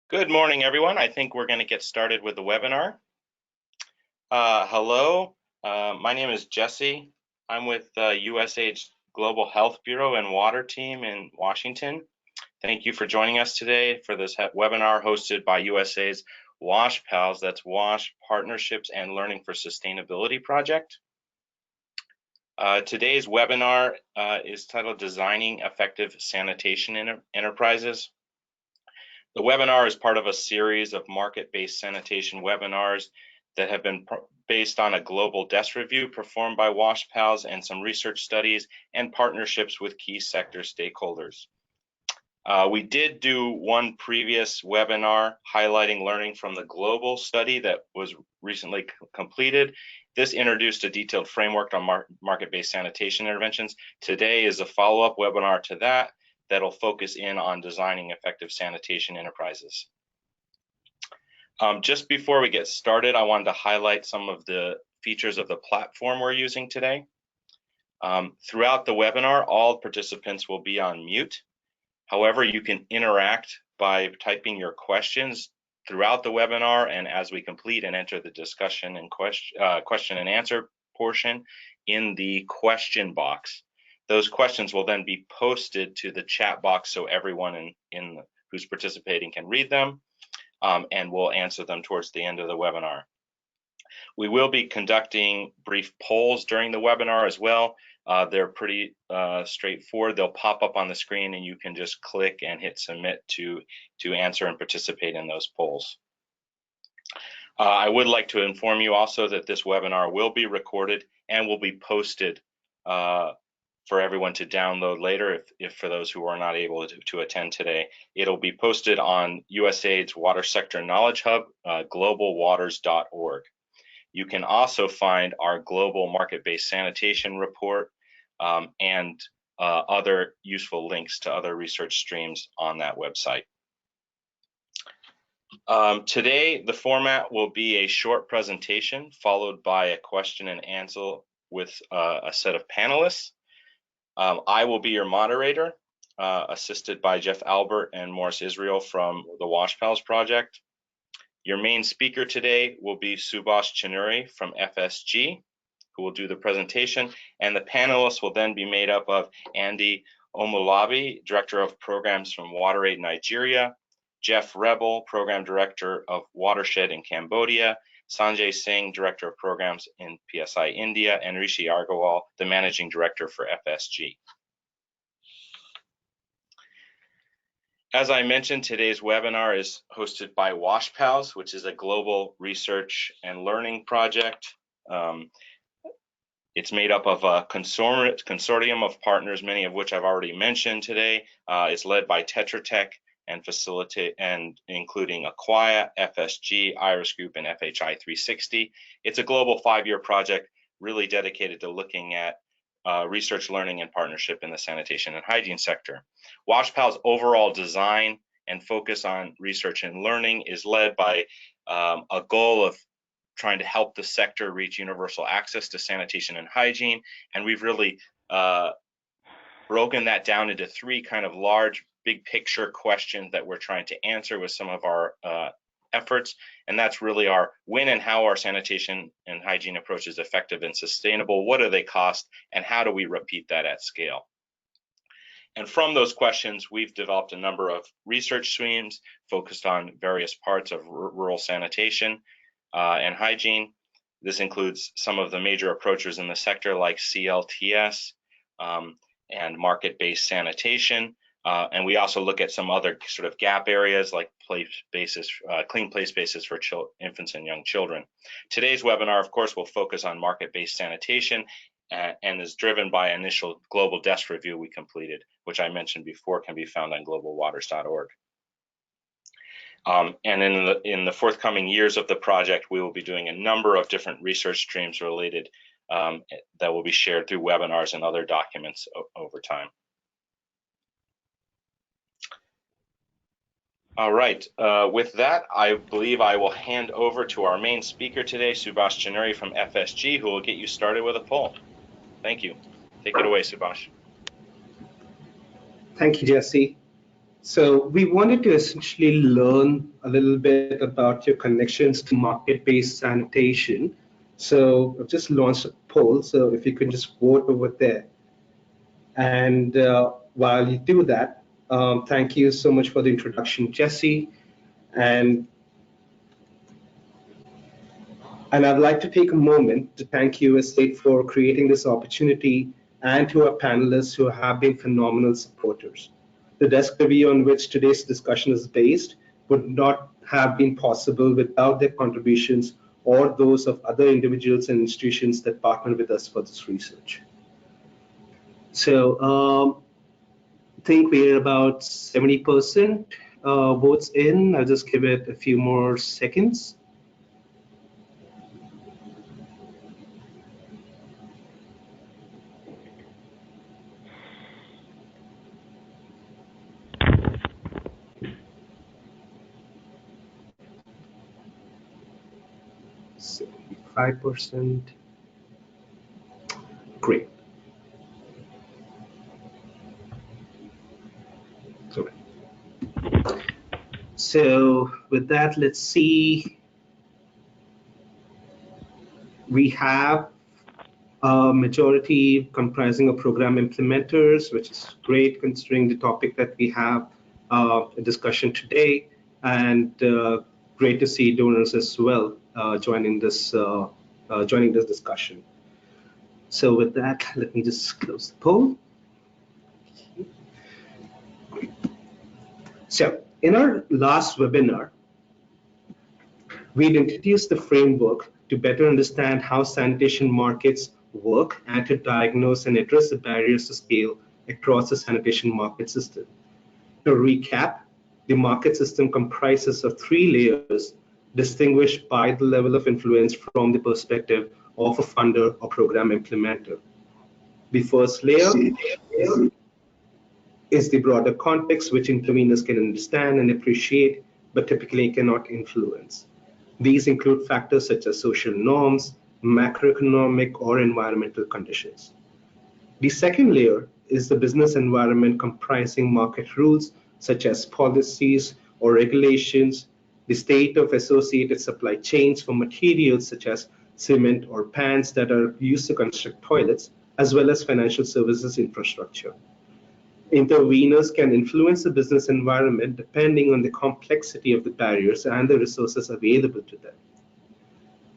Good morning, everyone. I think we're going to get started with the webinar. Hello, my name is Jesse. I'm with USAID's Global Health Bureau and Water team in Washington. Thank you for joining us today for this webinar hosted by USAID's WASHPaLS, that's WASH Partnerships and Learning for Sustainability project. Today's webinar is titled Designing Effective Sanitation Enterprises. The webinar is part of a series of market-based sanitation webinars that have been based on a global desk review performed by WASHPaLS and some research studies and partnerships with key sector stakeholders. We did do one previous webinar highlighting learning from the global study that was recently completed. This introduced a detailed framework on market-based sanitation interventions. Today is a follow-up webinar to that that'll focus in on designing effective sanitation enterprises. Just before we get started, I wanted to highlight some of the features of the platform we're using today. Throughout the webinar, all participants will be on mute. However, you can interact by typing your questions throughout the webinar and as we complete and enter the discussion and question and answer portion in the question box. Those questions will then be posted to the chat box so everyone who's participating can read them, and we'll answer them towards the end of the webinar. We will be conducting brief polls during the webinar as well. They're pretty straightforward. They'll pop up on the screen and you can just click and hit submit to answer and participate in those polls. I would like to inform you also that this webinar will be recorded and will be posted for everyone to download later if for those who are not able to attend today. It'll be posted on USAID's Water Sector Knowledge Hub, globalwaters.org. You can also find our global market-based sanitation report and other useful links to other research streams on that website. Today, the format will be a short presentation followed by a question and answer with a set of panelists. I will be your moderator, assisted by Jeff Albert and Morris Israel from the WASHPaLS project. Your main speaker today will be Subhash Chennuri from FSG, who will do the presentation, and the panelists will then be made up of Anddy Omoluabi, Director of Programs from WaterAid Nigeria, Geoff Revell, Program Director of WaterSHED in Cambodia, Sanjay Singh, Director of Programs in PSI India, and Rishi Agarwal, the Managing Director for FSG. As I mentioned, today's webinar is hosted by WASHPaLS, which is a global research and learning project. It's made up of a consortium of partners, many of which I've already mentioned today. It's led by Tetra Tech and including Akwunwa, FSG, Iris Group, and FHI 360. It's a global 5-year project really dedicated to looking at research, learning, and partnership in the sanitation and hygiene sector. WASHPaLS' overall design and focus on research and learning is led by a goal of trying to help the sector reach universal access to sanitation and hygiene, and we've really broken that down into 3 kind of large big picture questions that we're trying to answer with some of our efforts, and that's really our when and how our sanitation and hygiene approach is effective and sustainable, what do they cost, and how do we repeat that at scale? And from those questions, we've developed a number of research streams focused on various parts of rural sanitation and hygiene. This includes some of the major approaches in the sector like CLTS and market-based sanitation. And we also look at some other sort of gap areas like clean play spaces for infants and young children. Today's webinar, of course, will focus on market-based sanitation and is driven by initial global desk review we completed, which I mentioned before can be found on globalwaters.org. And in the forthcoming years of the project, we will be doing a number of different research streams related that will be shared through webinars and other documents over time. All right, with that, I believe I will hand over to our main speaker today, Subhash Chennuri from FSG, who will get you started with a poll. Thank you. Take it away, Subhash. Thank you, Jesse. So we wanted to essentially learn a little bit about your connections to market-based sanitation. So I've just launched a poll, so if you can just vote over there. And while you do that, thank you so much for the introduction, Jesse. And I'd like to take a moment to thank USAID for creating this opportunity and to our panelists who have been phenomenal supporters. The desk review on which today's discussion is based would not have been possible without their contributions or those of other individuals and institutions that partner with us for this research. So I think we're about 70% votes in. I'll just give it a few more seconds. So 5%. Great. So with that, let's see. We have a majority comprising of program implementers, which is great considering the topic that we have a discussion today, and great to see donors as well joining this discussion. So with that, let me just close the poll. So in our last webinar, we'd introduced the framework to better understand how sanitation markets work and to diagnose and address the barriers to scale across the sanitation market system. To recap, the market system comprises of 3 layers distinguished by the level of influence from the perspective of a funder or program implementer. The first layer is the broader context which interveners can understand and appreciate, but typically cannot influence. These include factors such as social norms, macroeconomic or environmental conditions. The second layer is the business environment comprising market rules such as policies or regulations, the state of associated supply chains for materials such as cement or pans that are used to construct toilets, as well as financial services infrastructure. Interveners can influence the business environment depending on the complexity of the barriers and the resources available to them.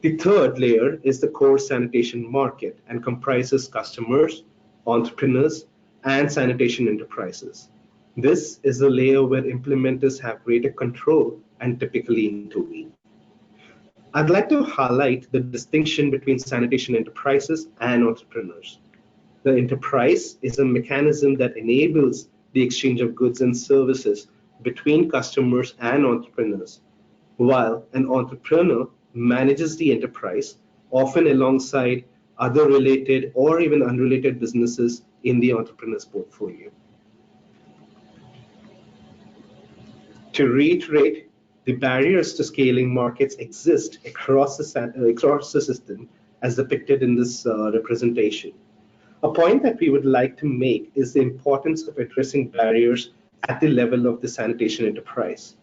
The third layer is the core sanitation market and comprises customers, entrepreneurs, and sanitation enterprises. This is the layer where implementers have greater control and typically intervene. I'd like to highlight the distinction between sanitation enterprises and entrepreneurs. The enterprise is a mechanism that enables the exchange of goods and services between customers and entrepreneurs, while an entrepreneur manages the enterprise, often alongside other related or even unrelated businesses in the entrepreneur's portfolio. To reiterate, the barriers to scaling markets exist across the system as depicted in this representation. A point that we would like to make is the importance of addressing barriers at the level of the sanitation enterprise.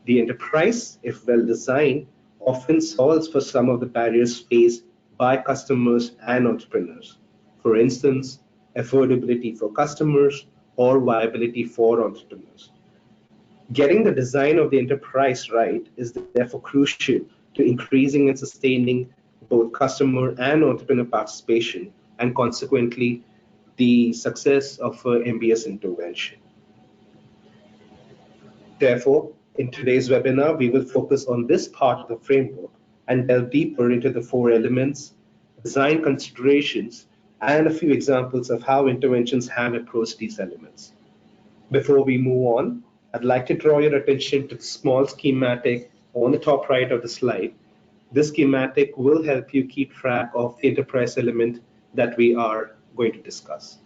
The enterprise, if well designed, often solves for some of the barriers faced by customers and entrepreneurs. For instance, affordability for customers or viability for entrepreneurs. Getting the design of the enterprise right is therefore crucial to increasing and sustaining both customer and entrepreneur participation, and consequently the success of MBS intervention. Therefore, in today's webinar, we will focus on this part of the framework and delve deeper into the 4 elements, design considerations, and a few examples of how interventions have approached these elements. Before we move on, I'd like to draw your attention to the small schematic on the top right of the slide. This schematic will help you keep track of the enterprise element that we are going to discuss.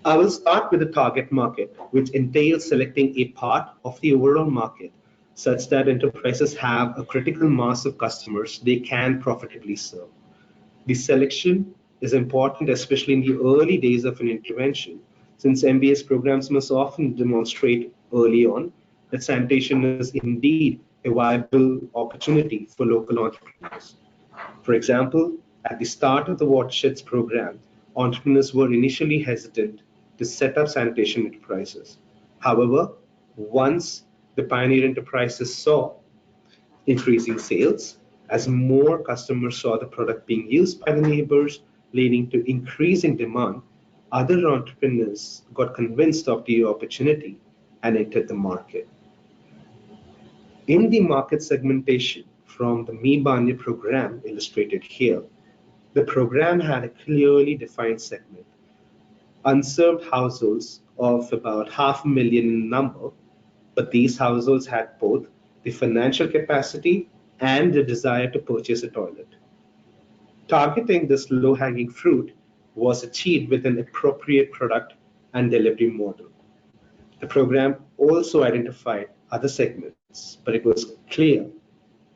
I will start with the target market, which entails selecting a part of the overall market such that enterprises have a critical mass of customers they can profitably serve. The selection is important, especially in the early days of an intervention, since MBS programs must often demonstrate early on that sanitation is indeed a viable opportunity for local entrepreneurs. For example, at the start of the WaterSHED's program, entrepreneurs were initially hesitant to set up sanitation enterprises. However, once the pioneer enterprises saw increasing sales, as more customers saw the product being used by the neighbors, leading to increasing demand, other entrepreneurs got convinced of the opportunity and entered the market. In the market segmentation from the MeBanya program illustrated here, the program had a clearly defined segment. Unserved households of about 500,000 in number, but these households had both the financial capacity and the desire to purchase a toilet. Targeting this low-hanging fruit was achieved with an appropriate product and delivery model. The program also identified other segments, but it was clear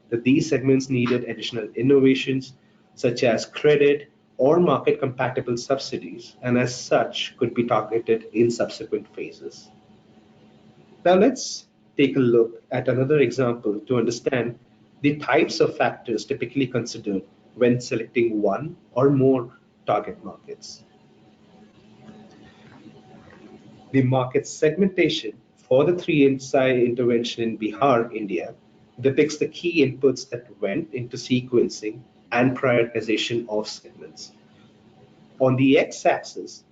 that these segments needed additional innovations such as credit or market-compatible subsidies, and as such could be targeted in subsequent phases. Now let's take a look at another example to understand the types of factors typically considered when selecting one or more target markets. The market segmentation for the 3 PSI intervention in Bihar, India, depicts the key inputs that went into sequencing and prioritization of segments. On the x-axis,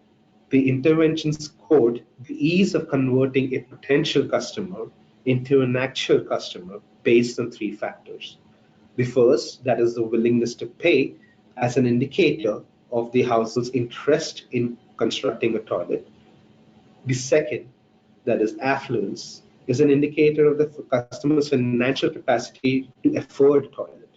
the intervention scored the ease of converting a potential customer into an actual customer based on 3 factors. The first, that is the willingness to pay, as an indicator of the household's interest in constructing a toilet. The second, that is affluence, is an indicator of the customer's financial capacity to afford a toilet.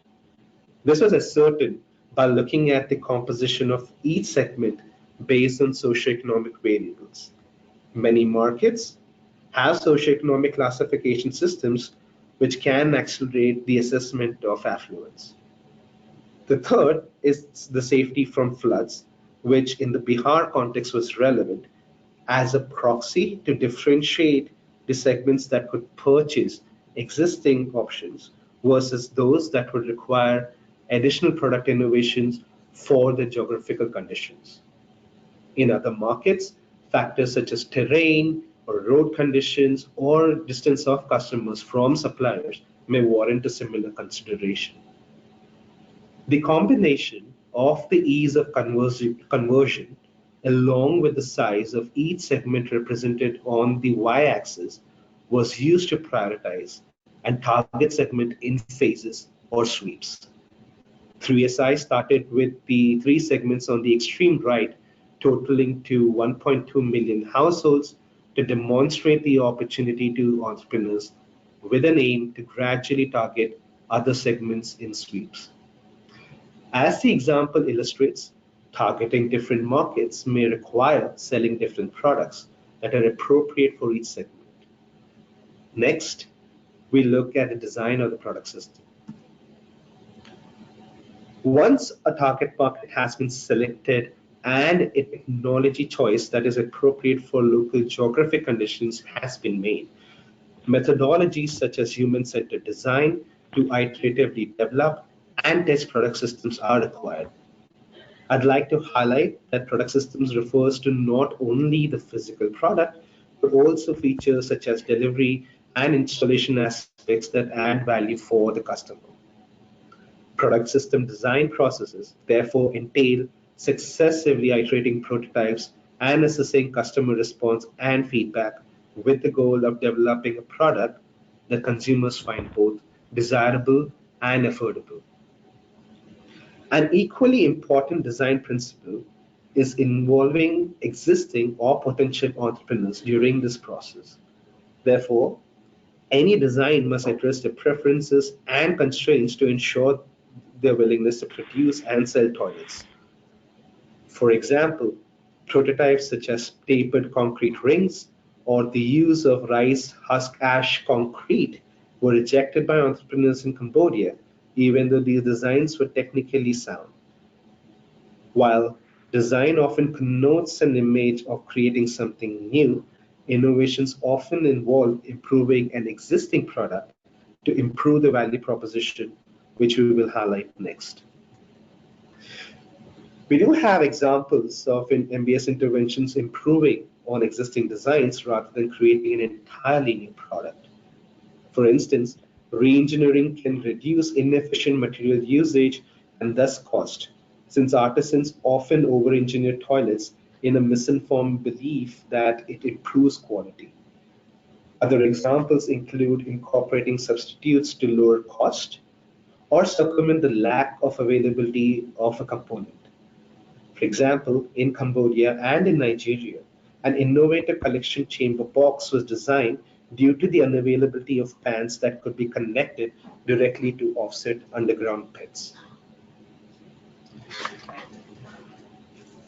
This was ascertained by looking at the composition of each segment based on socioeconomic variables. Many markets have socioeconomic classification systems which can accelerate the assessment of affluence. The third is the safety from floods, which in the Bihar context was relevant as a proxy to differentiate the segments that could purchase existing options versus those that would require additional product innovations for the geographical conditions. In other markets, factors such as terrain or road conditions or distance of customers from suppliers may warrant a similar consideration. The combination of the ease of conversion along with the size of each segment represented on the y-axis was used to prioritize and target segment in phases or sweeps. 3SI started with the 3 segments on the extreme right, totaling to 1.2 million households to demonstrate the opportunity to entrepreneurs with an aim to gradually target other segments in sweeps. As the example illustrates, targeting different markets may require selling different products that are appropriate for each segment. Next, we look at the design of the product system. Once a target market has been selected and a technology choice that is appropriate for local geographic conditions has been made, methodologies such as human-centered design to iteratively develop and test product systems are required. I'd like to highlight that product systems refers to not only the physical product, but also features such as delivery and installation aspects that add value for the customer. Product system design processes therefore entail successively iterating prototypes and assessing customer response and feedback with the goal of developing a product that consumers find both desirable and affordable. An equally important design principle is involving existing or potential entrepreneurs during this process. Therefore, any design must address their preferences and constraints to ensure their willingness to produce and sell toilets. For example, prototypes such as tapered concrete rings or the use of rice husk ash concrete were rejected by entrepreneurs in Cambodia, even though these designs were technically sound. While Design often connotes an image of creating something new. Innovations often involve improving an existing product to improve the value proposition, which we will highlight next. We do have examples of MBS interventions improving on existing designs rather than creating an entirely new product. For instance, reengineering can reduce inefficient material usage and thus cost, since artisans often over-engineer toilets in a misinformed belief that it improves quality. Other examples include incorporating substitutes to lower cost or circumvent the lack of availability of a component. For example, in Cambodia and in Nigeria, an innovative collection chamber box was designed due to the unavailability of pans that could be connected directly to offset underground pits.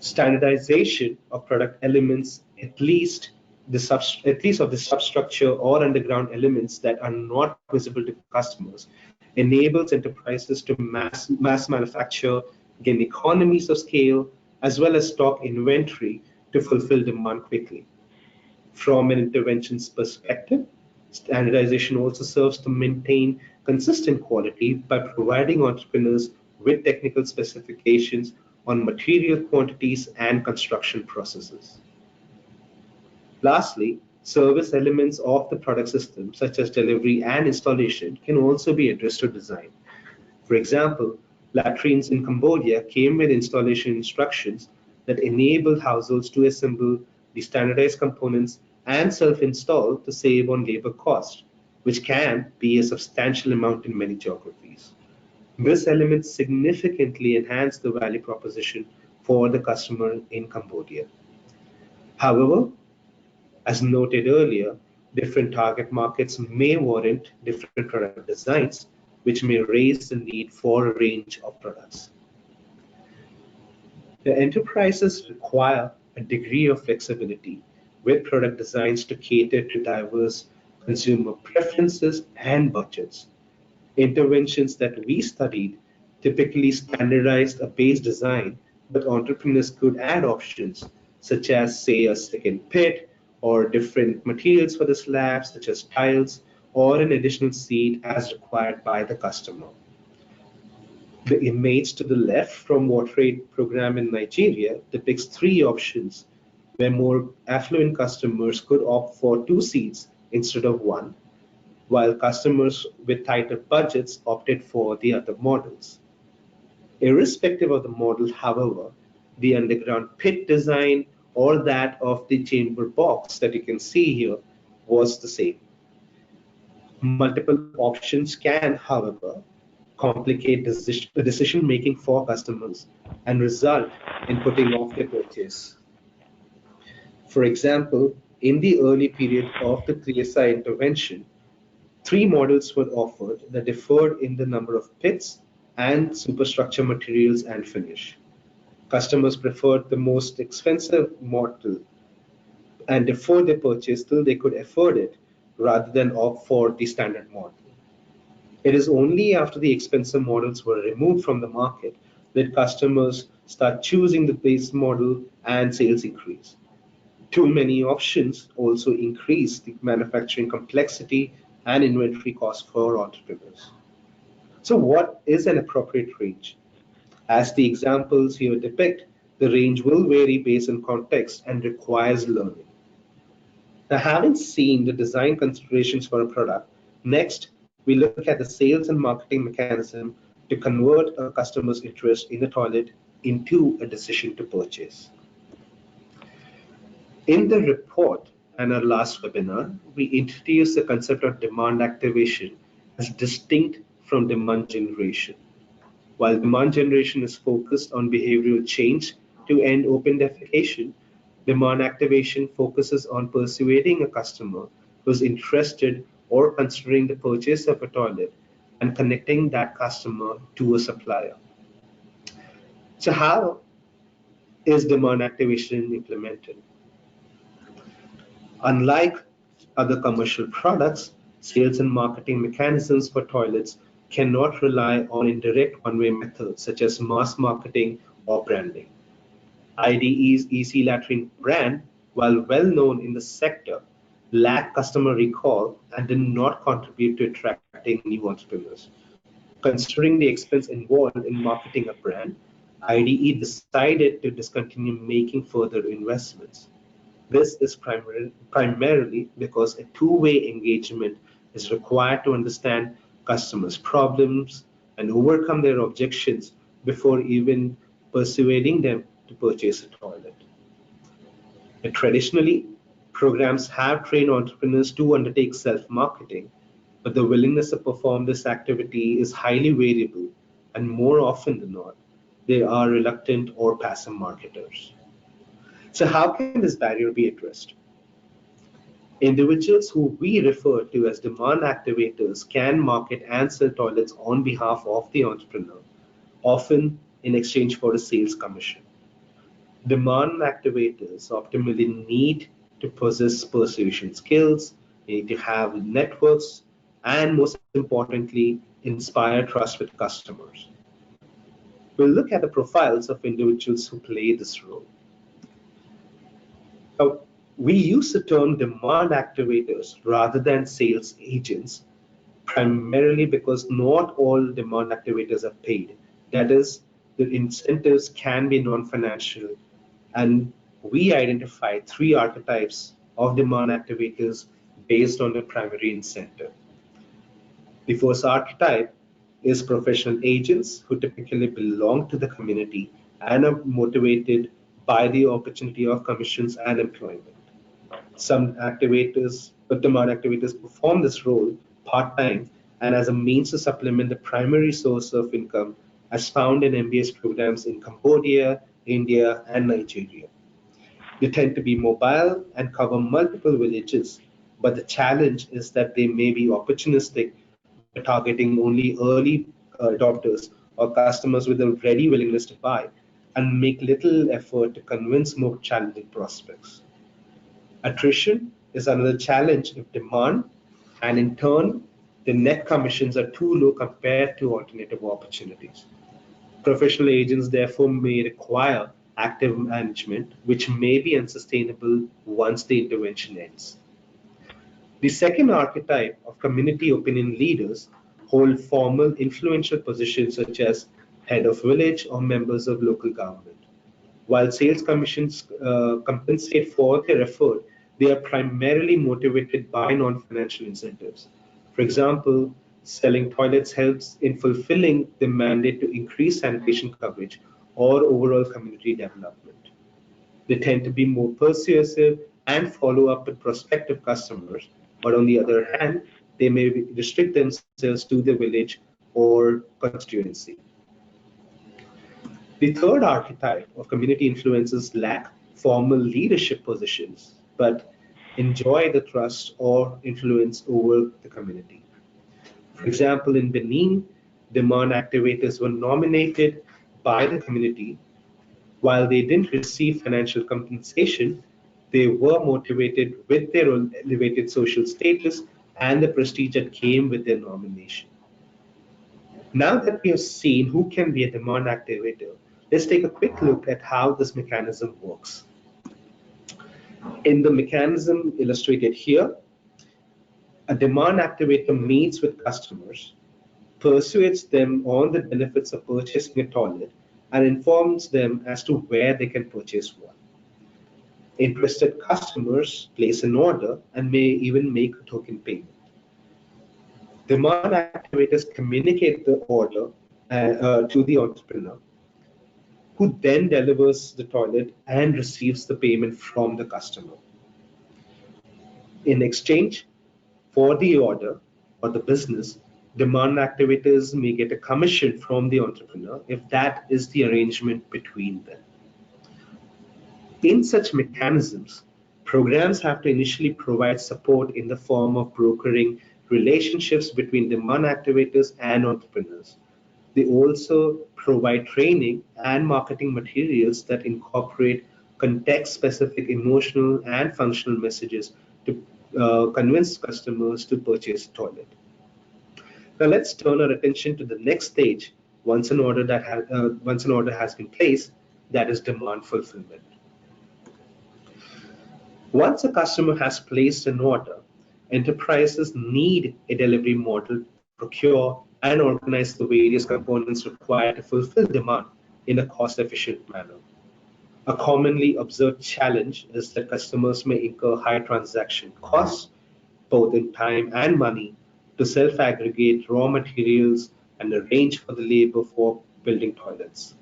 Standardization of product elements, at least of the substructure or underground elements that are not visible to customers, enables enterprises to mass manufacture, gain economies of scale, as well as stock inventory to fulfill demand quickly. From an interventions perspective, standardization also serves to maintain consistent quality by providing entrepreneurs with technical specifications on material quantities and construction processes. Lastly, service elements of the product system, such as delivery and installation, can also be addressed through design. For example, latrines in Cambodia came with installation instructions that enabled households to assemble the standardized components and self-install to save on labor cost, which can be a substantial amount in many geographies. This element significantly enhanced the value proposition for the customer in Cambodia. However, as noted earlier, different target markets may warrant different product designs, which may raise the need for a range of products. The enterprises require a degree of flexibility with product designs to cater to diverse consumer preferences and budgets. Interventions that we studied typically standardized a base design, but entrepreneurs could add options such as, say, a second pit or different materials for the slabs, such as tiles, or an additional seat as required by the customer. The image to the left from WaterAid program in Nigeria depicts three options where more affluent customers could opt for 2 seats instead of 1, while customers with tighter budgets opted for the other models. Irrespective of the model, however, the underground pit design or that of the chamber box that you can see here was the same. Multiple options can, however, complicate decision making for customers and result in putting off their purchase. For example, in the early period of the PSI intervention, 3 models were offered that differed in the number of pits and superstructure materials and finish. Customers preferred the most expensive model and deferred their purchase till they could afford it rather than opt for the standard model. It is only after the expensive models were removed from the market that customers start choosing the base model and sales increase. Too many options also increase the manufacturing complexity and inventory costs for entrepreneurs. So what is an appropriate range? As the examples here depict, the range will vary based on context and requires learning. Now, having seen the design considerations for a product, next we look at the sales and marketing mechanism to convert a customer's interest in the toilet into a decision to purchase. In the report and our last webinar, we introduced the concept of demand activation as distinct from demand generation. While demand generation is focused on behavioral change to end open defecation, demand activation focuses on persuading a customer who's interested or considering the purchase of a toilet and connecting that customer to a supplier. So how is demand activation implemented? Unlike other commercial products, sales and marketing mechanisms for toilets cannot rely on indirect one-way methods such as mass marketing or branding. IDE's EC Latrine brand, while well known in the sector, lacked customer recall and did not contribute to attracting new entrepreneurs. Considering the expense involved in marketing a brand, IDE decided to discontinue making further investments. This is primarily because a two-way engagement is required to understand customers' problems and overcome their objections before even persuading them to purchase a toilet. And traditionally, programs have trained entrepreneurs to undertake self-marketing, but the willingness to perform this activity is highly variable, and more often than not, they are reluctant or passive marketers. So how can this barrier be addressed? Individuals who we refer to as demand activators can market and sell toilets on behalf of the entrepreneur, often in exchange for a sales commission. Demand activators optimally need to possess persuasion skills, they need to have networks, and most importantly, inspire trust with customers. We'll look at the profiles of individuals who play this role. Now, we use the term demand activators rather than sales agents, primarily because not all demand activators are paid. That is, the incentives can be non-financial, and we identify three archetypes of demand activators based on the primary incentive. The first archetype is professional agents who typically belong to the community and are motivated by the opportunity of commissions and employment. Some activators, demand activators, perform this role part-time and as a means to supplement the primary source of income as found in MBS programs in Cambodia, India, and Nigeria. They tend to be mobile and cover multiple villages, but the challenge is that they may be opportunistic by targeting only early adopters or customers with a ready willingness to buy and make little effort to convince more challenging prospects. Attrition is another challenge if demand, and in turn, the net commissions are too low compared to alternative opportunities. Professional agents therefore may require active management, which may be unsustainable once the intervention ends. The second archetype of community opinion leaders hold formal influential positions such as head of village or members of local government. While sales commissions compensate for their effort, they are primarily motivated by non-financial incentives. For example, selling toilets helps in fulfilling the mandate to increase sanitation coverage or overall community development. They tend to be more persuasive and follow up with prospective customers, but on the other hand, they may restrict themselves to the village or constituency. The third archetype of community influencers lack formal leadership positions, but enjoy the trust or influence over the community. For example, in Benin, demand activators were nominated by the community. While they didn't receive financial compensation, they were motivated with their elevated social status and the prestige that came with their nomination. Now that we have seen who can be a demand activator, let's take a quick look at how this mechanism works. In the mechanism illustrated here, a demand activator meets with customers, persuades them on the benefits of purchasing a toilet, and informs them as to where they can purchase one. Interested customers place an order and may even make a token payment. Demand activators communicate the order to the entrepreneur, who then delivers the toilet and receives the payment from the customer. In exchange for the order or the business, demand activators may get a commission from the entrepreneur if that is the arrangement between them. In such mechanisms, programs have to initially provide support in the form of brokering relationships between demand activators and entrepreneurs. They also provide training and marketing materials that incorporate context-specific emotional and functional messages to convince customers to purchase a toilet. Now let's turn our attention to the next stage once an order has been placed, that is demand fulfillment. Once a customer has placed an order, enterprises need a delivery model to procure and organize the various components required to fulfill demand in a cost-efficient manner. A commonly observed challenge is that customers may incur high transaction costs, both in time and money, to self-aggregate raw materials and arrange for the labor for building toilets.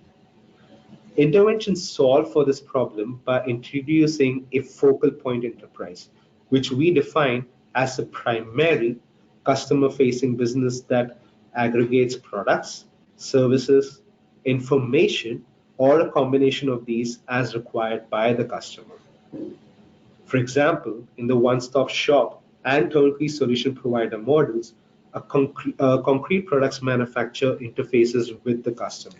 Interventions solve for this problem by introducing a focal point enterprise, which we define as a primary customer-facing business that aggregates products, services, information, or a combination of these as required by the customer. For example, in the one-stop shop and turnkey solution provider models, a concrete products manufacturer interfaces with the customer.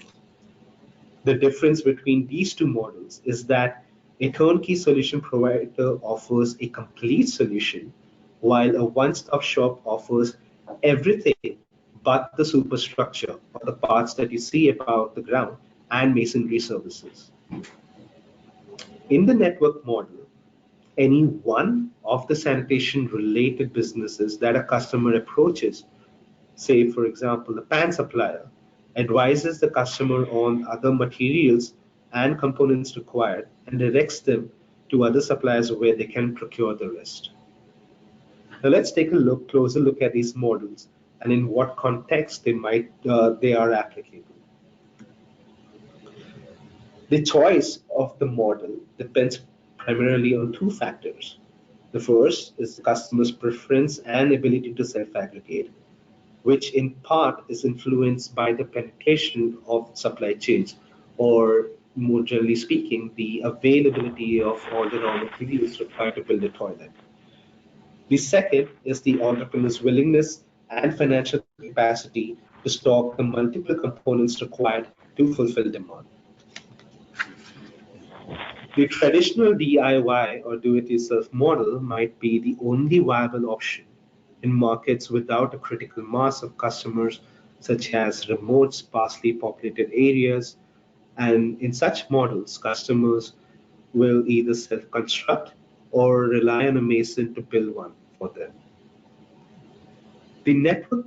The difference between these two models is that a turnkey solution provider offers a complete solution, while a one-stop shop offers everything but the superstructure or the parts that you see above the ground and masonry services. In the network model, any one of the sanitation-related businesses that a customer approaches, say for example the pan supplier, advises the customer on other materials and components required and directs them to other suppliers where they can procure the rest. Now let's take a closer look at these models and in what context they are applicable. The choice of the model depends primarily on two factors. The first is the customer's preference and ability to self-aggregate, which in part is influenced by the penetration of supply chains, or more generally speaking, the availability of all the raw materials required to build a toilet. The second is the entrepreneur's willingness and financial capacity to stock the multiple components required to fulfill demand. The traditional DIY or do-it-yourself model might be the only viable option in markets without a critical mass of customers, such as remote, sparsely populated areas. And in such models, customers will either self-construct or rely on a mason to build one for them. The network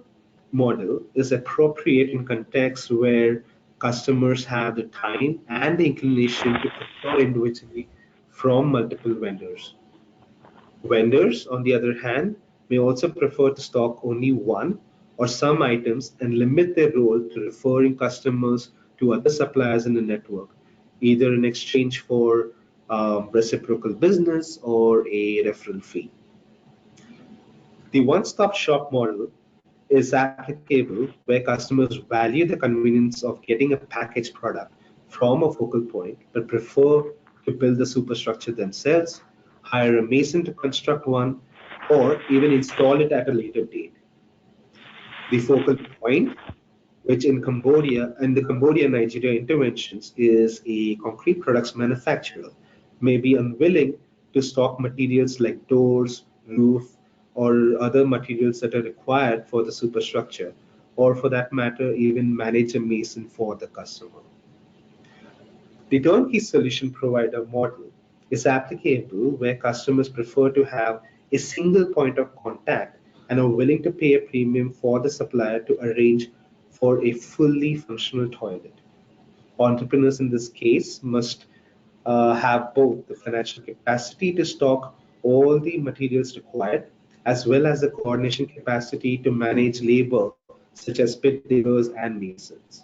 model is appropriate in contexts where customers have the time and the inclination to procure individually from multiple vendors. Vendors, on the other hand, may also prefer to stock only one or some items and limit their role to referring customers to other suppliers in the network, either in exchange for reciprocal business or a referral fee. The one-stop shop model is applicable where customers value the convenience of getting a packaged product from a focal point, but prefer to build the superstructure themselves, hire a mason to construct one, or even install it at a later date. The focal point, which in Cambodia and the Cambodia Nigeria interventions is a concrete products manufacturer, may be unwilling to stock materials like doors, roof, or other materials that are required for the superstructure, or for that matter, even manage a mason for the customer. The turnkey solution provider model is applicable where customers prefer to have a single point of contact and are willing to pay a premium for the supplier to arrange for a fully functional toilet. Entrepreneurs in this case must have both the financial capacity to stock all the materials required, as well as the coordination capacity to manage labor, such as pit diggers and masons.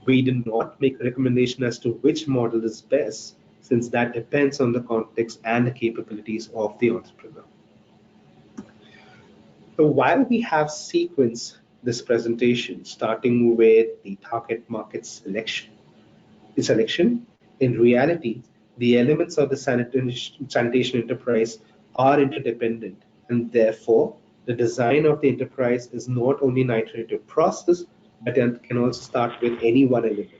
We do not make a recommendation as to which model is best, since that depends on the context and the capabilities of the entrepreneur. So while we have sequenced this presentation, starting with the target market selection, in reality, the elements of the sanitation enterprise are interdependent, and therefore the design of the enterprise is not only an iterative process, but it can also start with any one element.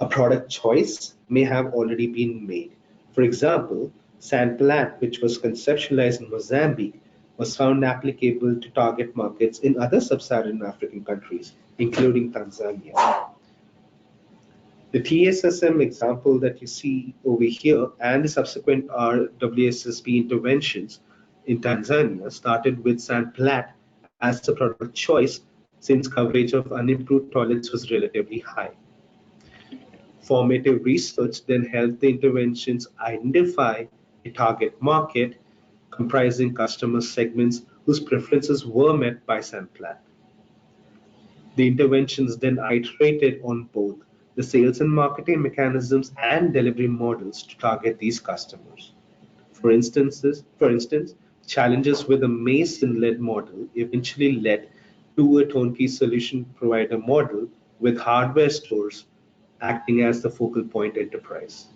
A product choice may have already been made. For example, sandplant, which was conceptualized in Mozambique, was found applicable to target markets in other sub-Saharan African countries, including Tanzania. The TSSM example that you see over here and the subsequent RWSSP interventions in Tanzania started with Sanplat as the product choice since coverage of unimproved toilets was relatively high. Formative research then helped the interventions identify a target market comprising customer segments whose preferences were met by Sanplat. The interventions then iterated on both the sales and marketing mechanisms and delivery models to target these customers. For instance, challenges with a Mason-led model eventually led to a turnkey solution provider model with hardware stores acting as the focal point enterprise.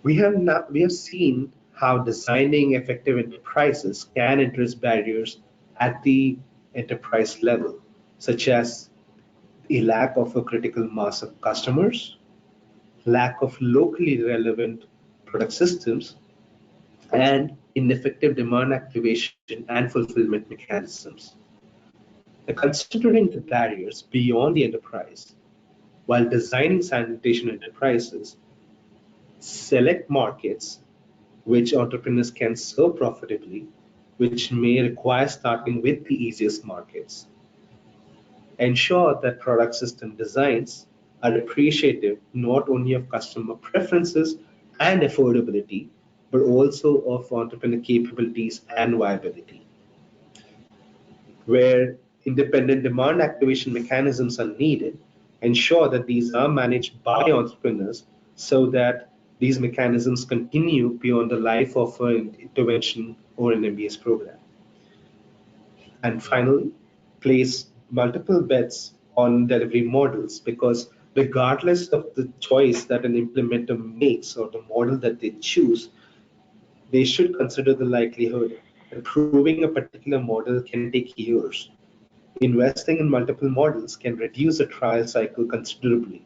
We have seen how designing effective enterprises can address barriers at the enterprise level, such as a lack of a critical mass of customers, lack of locally relevant product systems, and ineffective demand activation and fulfillment mechanisms. Considering the barriers beyond the enterprise, while designing sanitation enterprises, select markets which entrepreneurs can serve profitably, which may require starting with the easiest markets. Ensure that product system designs are appreciative not only of customer preferences and affordability, but also of entrepreneur capabilities and viability. Where independent demand activation mechanisms are needed, ensure that these are managed by entrepreneurs so that these mechanisms continue beyond the life of an intervention or an MBS program. And finally, place multiple bets on delivery models, because regardless of the choice that an implementer makes or the model that they choose, they should consider the likelihood that proving a particular model can take years. Investing in multiple models can reduce the trial cycle considerably.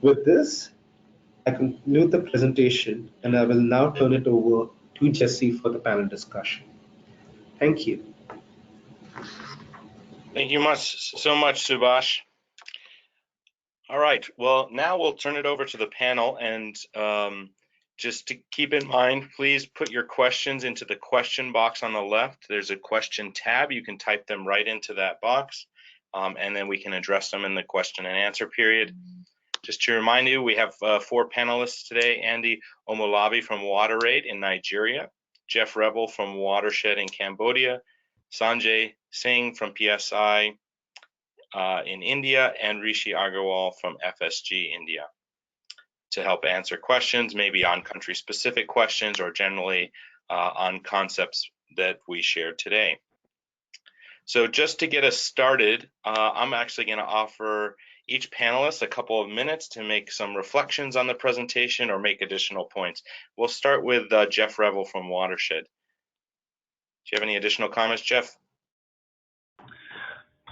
With this, I conclude the presentation, and I will now turn it over to Jesse for the panel discussion. Thank you. Thank you so much, Subhash. All right, well, now we'll turn it over to the panel, and just to keep in mind, please put your questions into the question box on the left. There's a question tab. You can type them right into that box, and then we can address them in the question and answer period. Just to remind you, we have 4 panelists today: Anddy Omoluabi from WaterAid in Nigeria, Geoff Revell from WaterSHED in Cambodia, Sanjay Singh from PSI in India, and Rishi Agarwal from FSG India, to help answer questions, maybe on country-specific questions or generally on concepts that we shared today. So just to get us started, I'm actually going to offer each panelist a couple of minutes to make some reflections on the presentation or make additional points. We'll start with Geoff Revell from WaterSHED. Do you have any additional comments, Geoff?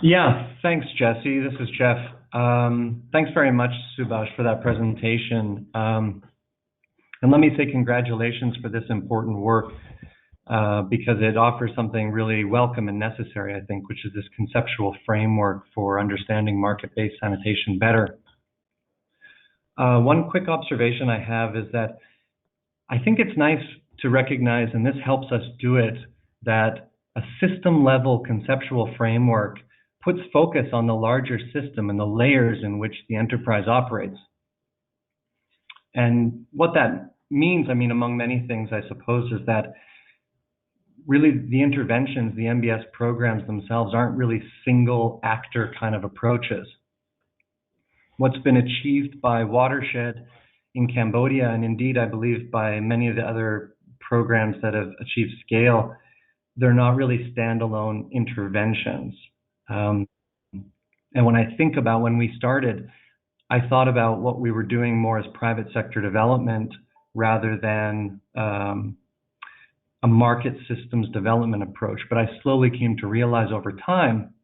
Yeah, thanks, Jesse. This is Geoff. Thanks very much, Subhash, for that presentation. And let me say congratulations for this important work, because it offers something really welcome and necessary, I think, which is this conceptual framework for understanding market-based sanitation better. One quick observation I have is that I think it's nice to recognize, and this helps us do it, that a system-level conceptual framework puts focus on the larger system and the layers in which the enterprise operates. And what that means, I mean, among many things, I suppose, is that really the interventions, the MBS programs themselves aren't really single actor kind of approaches. What's been achieved by WaterSHED in Cambodia, and indeed I believe by many of the other programs that have achieved scale, they're not really standalone interventions. And when I think about when we started, I thought about what we were doing more as private sector development rather than a market systems development approach. But I slowly came to realize over time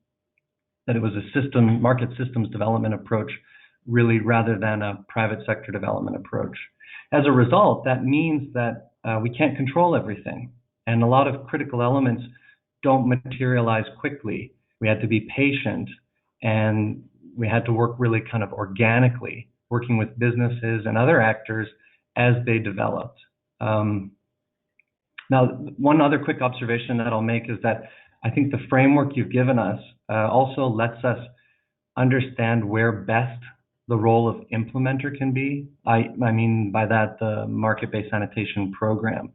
that it was a market systems development approach, really, rather than a private sector development approach. As a result, that means that we can't control everything, and a lot of critical elements don't materialize quickly. We had to be patient, And we had to work really kind of organically, working with businesses and other actors as they developed. Now, one other quick observation that I'll make is that I think the framework you've given us also lets us understand where best the role of implementer can be. I mean by that the market-based sanitation program.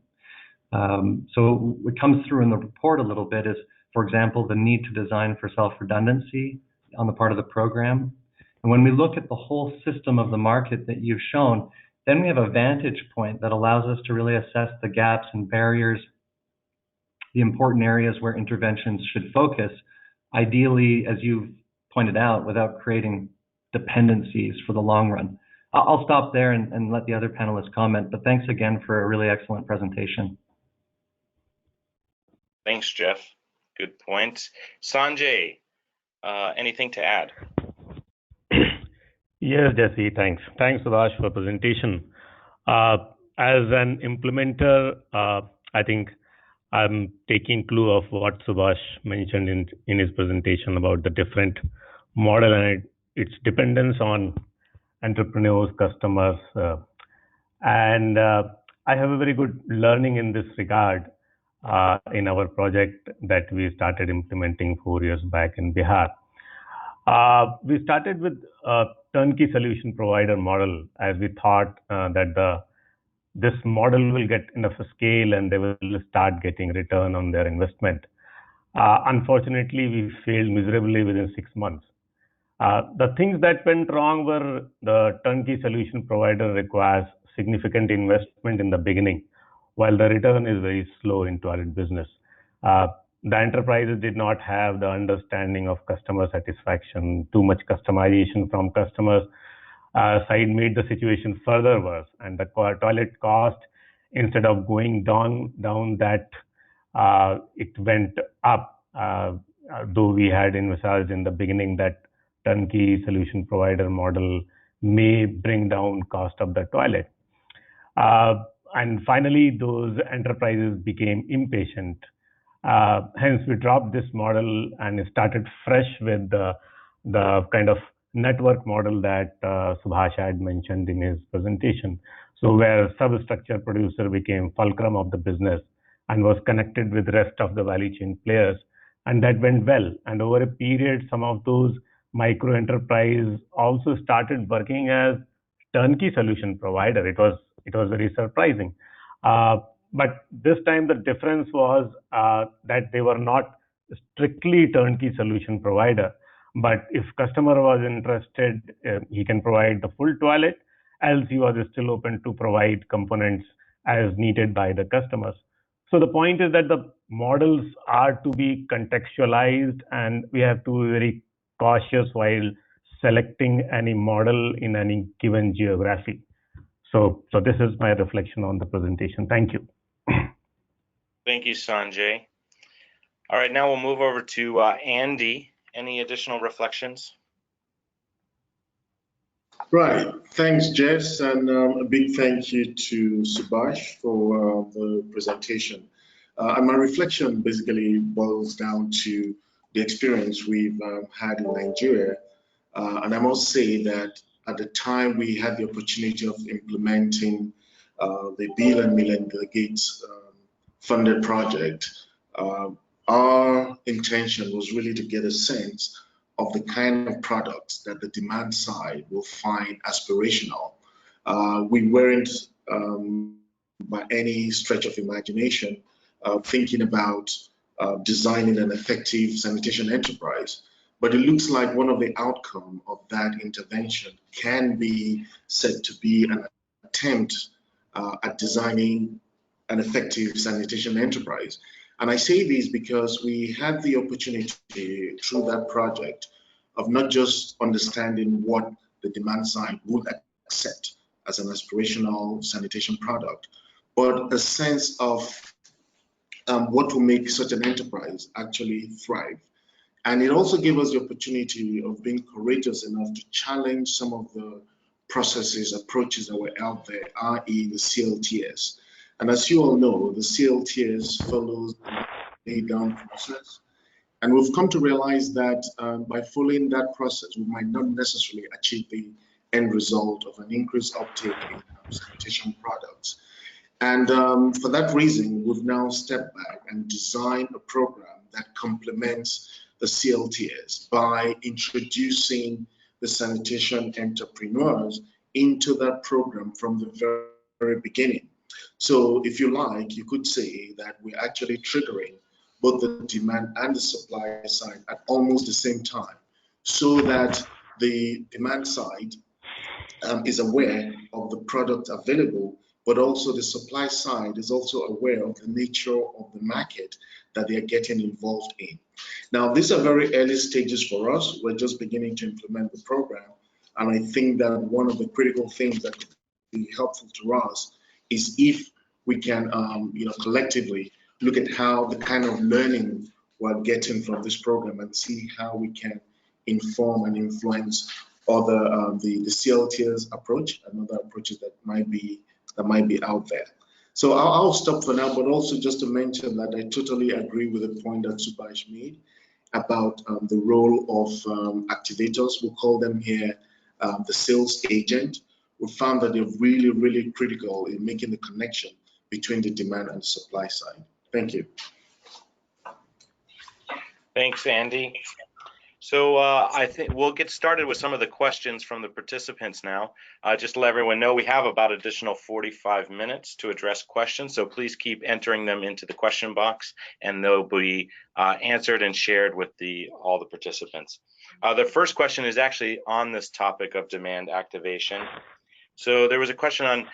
So what comes through in the report a little bit is, for example, the need to design for self-redundancy on the part of the program. And when we look at the whole system of the market that you've shown, then we have a vantage point that allows us to really assess the gaps and barriers, the important areas where interventions should focus, ideally, as you've pointed out, without creating dependencies for the long run. I'll stop there and let the other panelists comment, but thanks again for a really excellent presentation. Thanks, Geoff. Good point. Sanjay, anything to add? Yes, Jesse, thanks. Thanks, Subhash, for the presentation. As an implementer, I think I'm taking clue of what Subhash mentioned in his presentation about the different model and its dependence on entrepreneurs, customers. And I have a very good learning in this regard in our project that we started implementing 4 years back in Bihar. We started with a turnkey solution provider model, as we thought that this model will get enough scale and they will start getting return on their investment. Unfortunately, we failed miserably within 6 months. The things that went wrong were the turnkey solution provider requires significant investment in the beginning, while the return is very slow into our business. The enterprises did not have the understanding of customer satisfaction. Too much customization from customers' side made the situation further worse, and the toilet cost, instead of going down that it went up, though we had envisaged in the beginning that turnkey solution provider model may bring down cost of the toilet. And finally, those enterprises became impatient. Hence, we dropped this model and started fresh with the kind of network model that Subhash had mentioned in his presentation. So where substructure producer became fulcrum of the business and was connected with the rest of the value chain players. And that went well. And over a period, some of those micro enterprise also started working as turnkey solution provider. It was very surprising. But this time the difference was that they were not strictly turnkey solution provider. But if customer was interested, he can provide the full toilet, else he was still open to provide components as needed by the customers. So the point is that the models are to be contextualized, and we have to be very cautious while selecting any model in any given geography. So this is my reflection on the presentation. Thank you. Thank you, Sanjay. All right, now we'll move over to Andy. Any additional reflections? Right. Thanks, Jess, and a big thank you to Subhash for the presentation. And my reflection basically boils down to the experience we've had in Nigeria. And I must say that at the time we had the opportunity of implementing the Bill and Melinda Gates funded project, our intention was really to get a sense of the kind of products that the demand side will find aspirational. We weren't, by any stretch of imagination, thinking about designing an effective sanitation enterprise. But it looks like one of the outcomes of that intervention can be said to be an attempt at designing an effective sanitation enterprise. And I say this because we had the opportunity through that project of not just understanding what the demand side would accept as an aspirational sanitation product, but a sense of what will make such an enterprise actually thrive. And it also gave us the opportunity of being courageous enough to challenge some of the processes, approaches that were out there, i.e. the CLTS. And as you all know, the CLTS follows a laid down process. And we've come to realize that by following that process, we might not necessarily achieve the end result of an increased uptake in sanitation products. And for that reason, we've now stepped back and designed a program that complements the CLTS by introducing the sanitation entrepreneurs into that program from the very beginning. So if you like, you could say that we're actually triggering both the demand and the supply side at almost the same time, so that the demand side is aware of the product available, but also the supply side is also aware of the nature of the market that they are getting involved in. Now, these are very early stages for us. We're just beginning to implement the program. And I think that one of the critical things that could be helpful to us is if we can, collectively look at how the kind of learning we're getting from this program and see how we can inform and influence other the CLTS approach and other approaches that might be out there. So I'll stop for now, but also just to mention that I totally agree with the point that Subhash made about the role of activators. We'll call them here the sales agent. We found that they're really, really critical in making the connection between the demand and the supply side. Thank you. Thanks, Andy. So I think we'll get started with some of the questions from the participants now. Just to let everyone know, we have about additional 45 minutes to address questions, so please keep entering them into the question box and they'll be answered and shared with all the participants. The first question is actually on this topic of demand activation. So there was a question on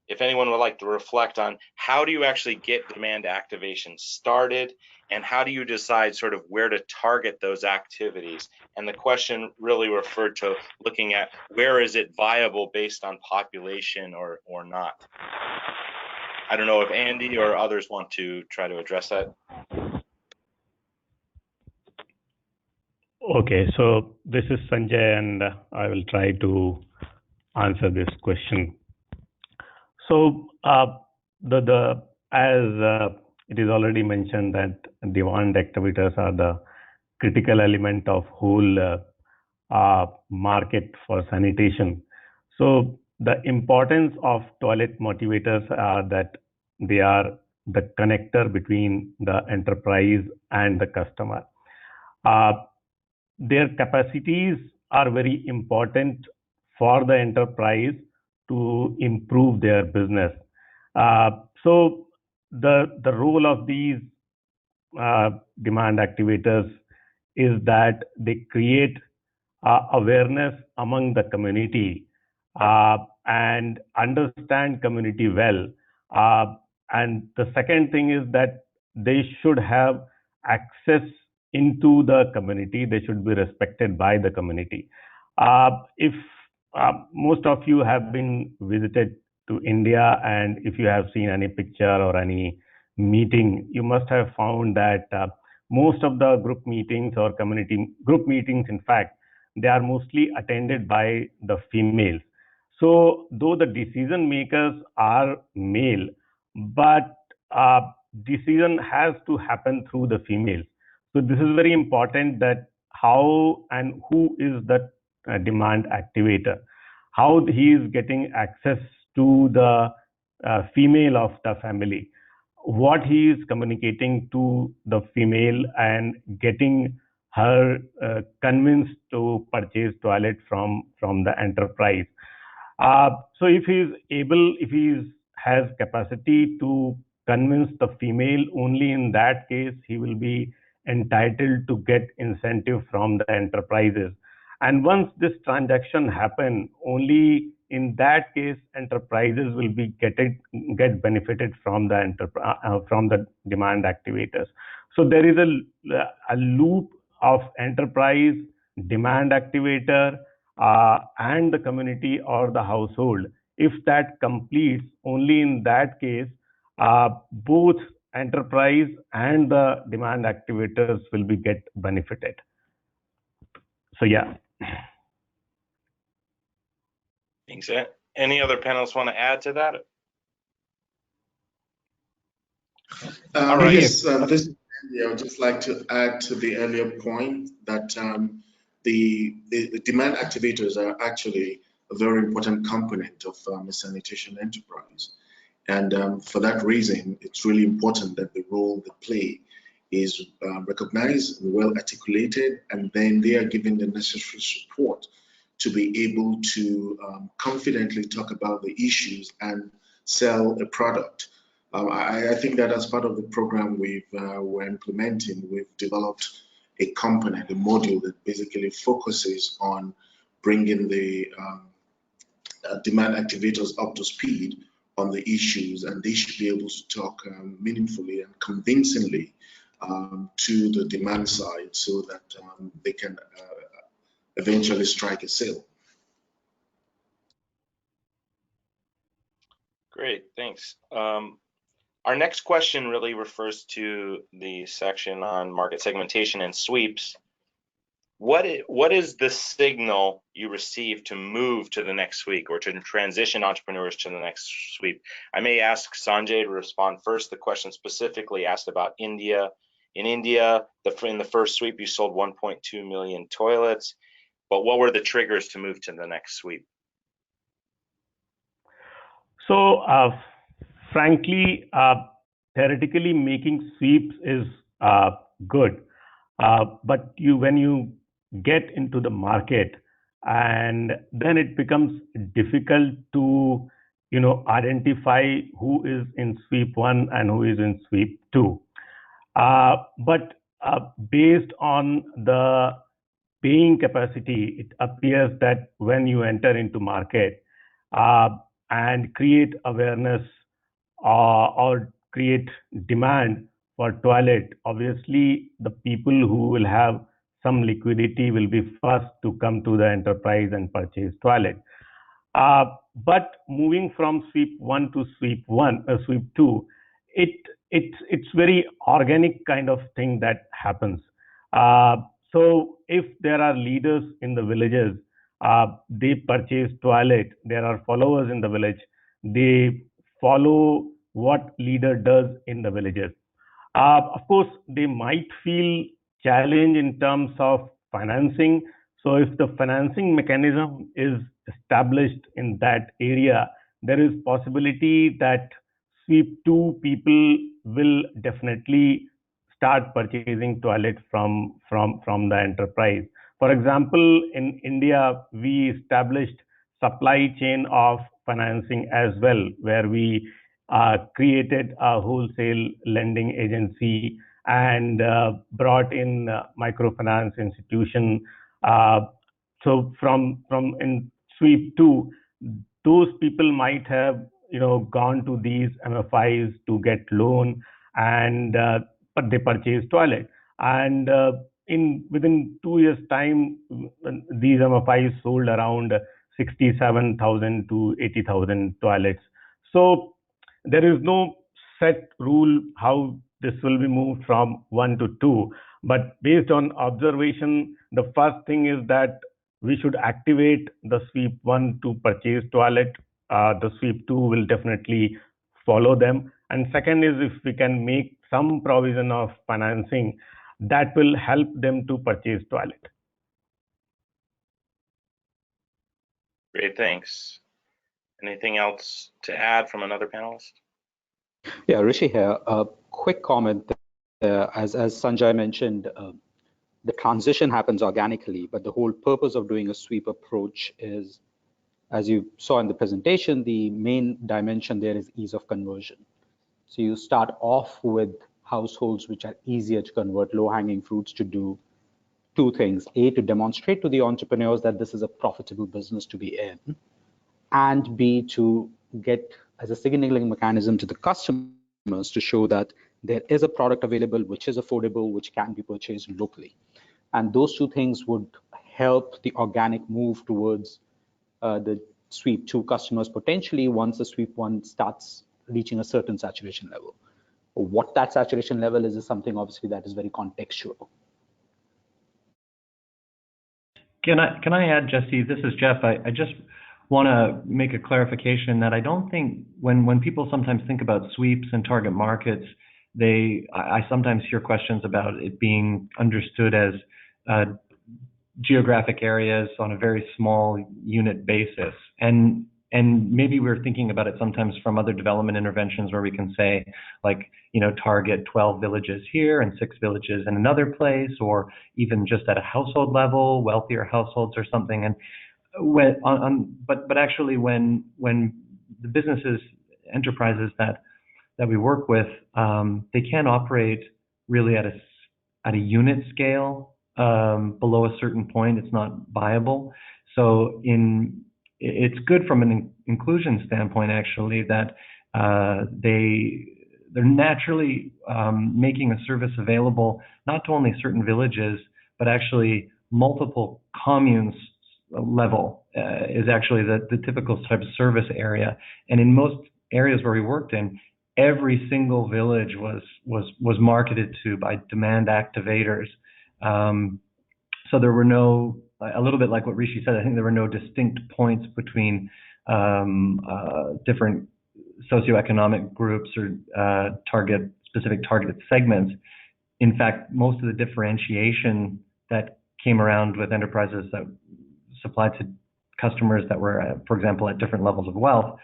if anyone would like to reflect on how do you actually get demand activation started, and how do you decide sort of where to target those activities? And the question really referred to looking at where is it viable based on population or not. I don't know if Andy or others want to try to address that. Okay, so this is Sanjay and I will try to answer this question. So as it is already mentioned that demand activators are the critical element of whole market for sanitation. So the importance of toilet motivators are that they are the connector between the enterprise and the customer. Their capacities are very important for the enterprise to improve their business. So the role of these demand activators is that they create awareness among the community and understand community well. And the second thing is that they should have access into the community. They should be respected by the community. If most of you have been visited to India, and if you have seen any picture or any meeting, you must have found that most of the group meetings or community group meetings, in fact, they are mostly attended by the females. So though the decision makers are male, but decision has to happen through the females. So this is very important, that how and who is the demand activator, how he is getting access to the female of the family, what he is communicating to the female and getting her convinced to purchase toilet from the enterprise. So if he is able, if he has capacity to convince the female, only in that case he will be entitled to get incentive from the enterprises. And once this transaction happen, only in that case enterprises will be get benefited from the demand activators. So there is a loop of enterprise, demand activator, and the community or the household. If that completes, only in that case both enterprise and the demand activators will be get benefited. So yeah. Thanks. Any other panelists want to add to that? All right. Yes, Yeah, I would just like to add to the earlier point that the demand activators are actually a very important component of a sanitation enterprise. And for that reason, it's really important that the role they play is recognized and well articulated, and then they are given the necessary support to be able to confidently talk about the issues and sell a product. I think that as part of the program we're implementing, we've developed a component, a module that basically focuses on bringing the demand activators up to speed on the issues, and they should be able to talk meaningfully and convincingly to the demand side so that they can eventually strike a sale. Great, thanks. Our next question really refers to the section on market segmentation and sweeps. What is the signal you receive to move to the next sweep or to transition entrepreneurs to the next sweep? I may ask Sanjay to respond first. The question specifically asked about India. In India, in the first sweep, you sold 1.2 million toilets, but what were the triggers to move to the next sweep? So, frankly, theoretically, making sweeps is good, but when you get into the market, and then it becomes difficult to identify who is in sweep 1 and who is in sweep 2. But based on the paying capacity, it appears that when you enter into market and create awareness or create demand for toilet, obviously the people who will have some liquidity will be first to come to the enterprise and purchase toilet. But moving from sweep 1 to sweep 2, it's very organic kind of thing that happens. So if there are leaders in the villages, they purchase toilet. There are followers in the village. They follow what leader does in the villages. Of course, they might feel challenge in terms of financing. So if the financing mechanism is established in that area, there is possibility that sweep 2 people will definitely start purchasing toilet from the enterprise. For example, in India, we established supply chain of financing as well, where we created a wholesale lending agency and brought in microfinance institution. So from in sweep 2, those people might have gone to these MFIs to get loan, and but they purchased toilet, and within 2 years time, these MFIs sold around 67,000 to 80,000 toilets. So there is no set rule how this will be moved from 1 to 2, but based on observation, the first thing is that we should activate the sweep 1 to purchase toilet. The sweep 2 will definitely follow them. And second is, if we can make some provision of financing, that will help them to purchase toilet. Great, thanks. Anything else to add from another panelist? Yeah, Rishi here. A quick comment. As Sanjay mentioned, the transition happens organically, but the whole purpose of doing a sweep approach is, as you saw in the presentation, the main dimension there is ease of conversion. So you start off with households which are easier to convert, low-hanging fruits, to do two things. A, to demonstrate to the entrepreneurs that this is a profitable business to be in, and B, to get as a signaling mechanism to the customers to show that there is a product available which is affordable, which can be purchased locally. And those two things would help the organic move towards the sweep 2 customers potentially once the sweep 1 starts reaching a certain saturation level. What that saturation level is something obviously that is very contextual. Can I add, Jesse? This is Geoff. I just want to make a clarification that I don't think when people sometimes think about sweeps and target markets, I sometimes hear questions about it being understood as geographic areas on a very small unit basis. And maybe we're thinking about it sometimes from other development interventions where we can say, like, target 12 villages here and 6 villages in another place, or even just at a household level, wealthier households or something. And but actually when the businesses, enterprises that we work with, they can't operate really at a unit scale. Below a certain point, it's not viable. So it's good from an inclusion standpoint, actually, that they're naturally making a service available not to only certain villages, but actually multiple communes level is actually the typical type of service area. And in most areas where we worked in, every single village was marketed to by demand activators. So there were no, a little bit like what Rishi said, I think there were no distinct points between different socioeconomic groups or specific targeted segments. In fact, most of the differentiation that came around with enterprises that supplied to customers that were, for example, at different levels of wealth,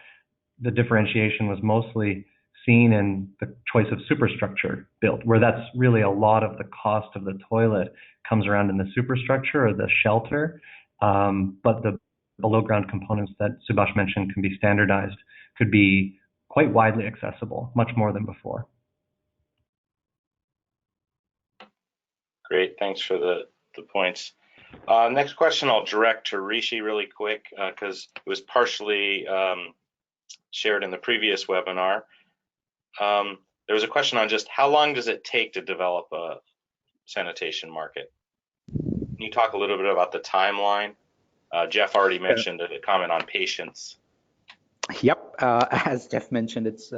the differentiation was mostly seen in the choice of superstructure built, where that's really a lot of the cost of the toilet comes around in the superstructure or the shelter. But the below ground components that Subhash mentioned can be standardized, could be quite widely accessible, much more than before. Great, thanks for the points. Next question I'll direct to Rishi really quick, because it was partially shared in the previous webinar. There was a question on just how long does it take to develop a sanitation market? Can you talk a little bit about the timeline? Geoff already mentioned a comment on patience. Yep, as Geoff mentioned, it's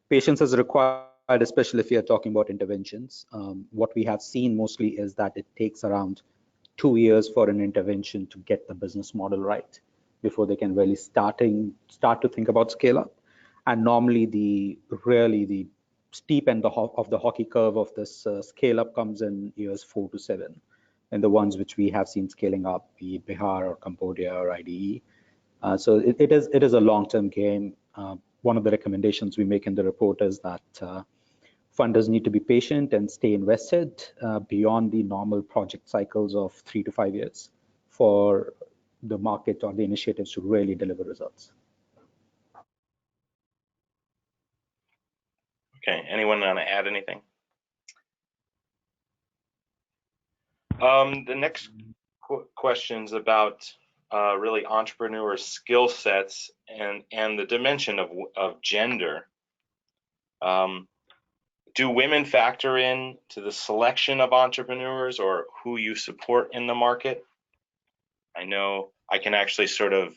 patience is required, especially if you're talking about interventions. What we have seen mostly is that it takes around 2 years for an intervention to get the business model right before they can really start to think about scale up. And normally the steep end of the hockey curve of this scale up comes in years 4 to 7, and the ones which we have seen scaling up, be it Bihar or Cambodia or IDE. So it is a long-term game. One of the recommendations we make in the report is that funders need to be patient and stay invested beyond the normal project cycles of 3 to 5 years for the market or the initiatives to really deliver results. Okay, anyone want to add anything? The next question's about really entrepreneur skill sets and the dimension of gender. Do women factor in to the selection of entrepreneurs or who you support in the market? I know I can actually sort of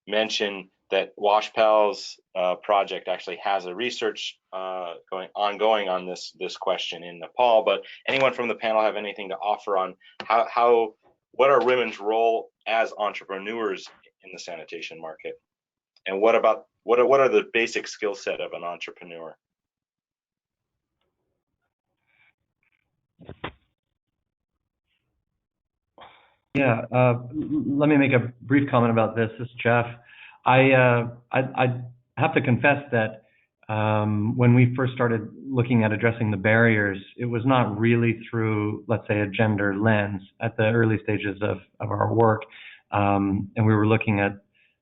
mention that WASHPaLS project actually has a research ongoing on this question in Nepal, but anyone from the panel have anything to offer on what are women's role as entrepreneurs in the sanitation market? And what are the basic skill set of an entrepreneur? Yeah, let me make a brief comment about this. This is Geoff. I have to confess that when we first started looking at addressing the barriers, it was not really through, let's say, a gender lens at the early stages of our work. And we were looking at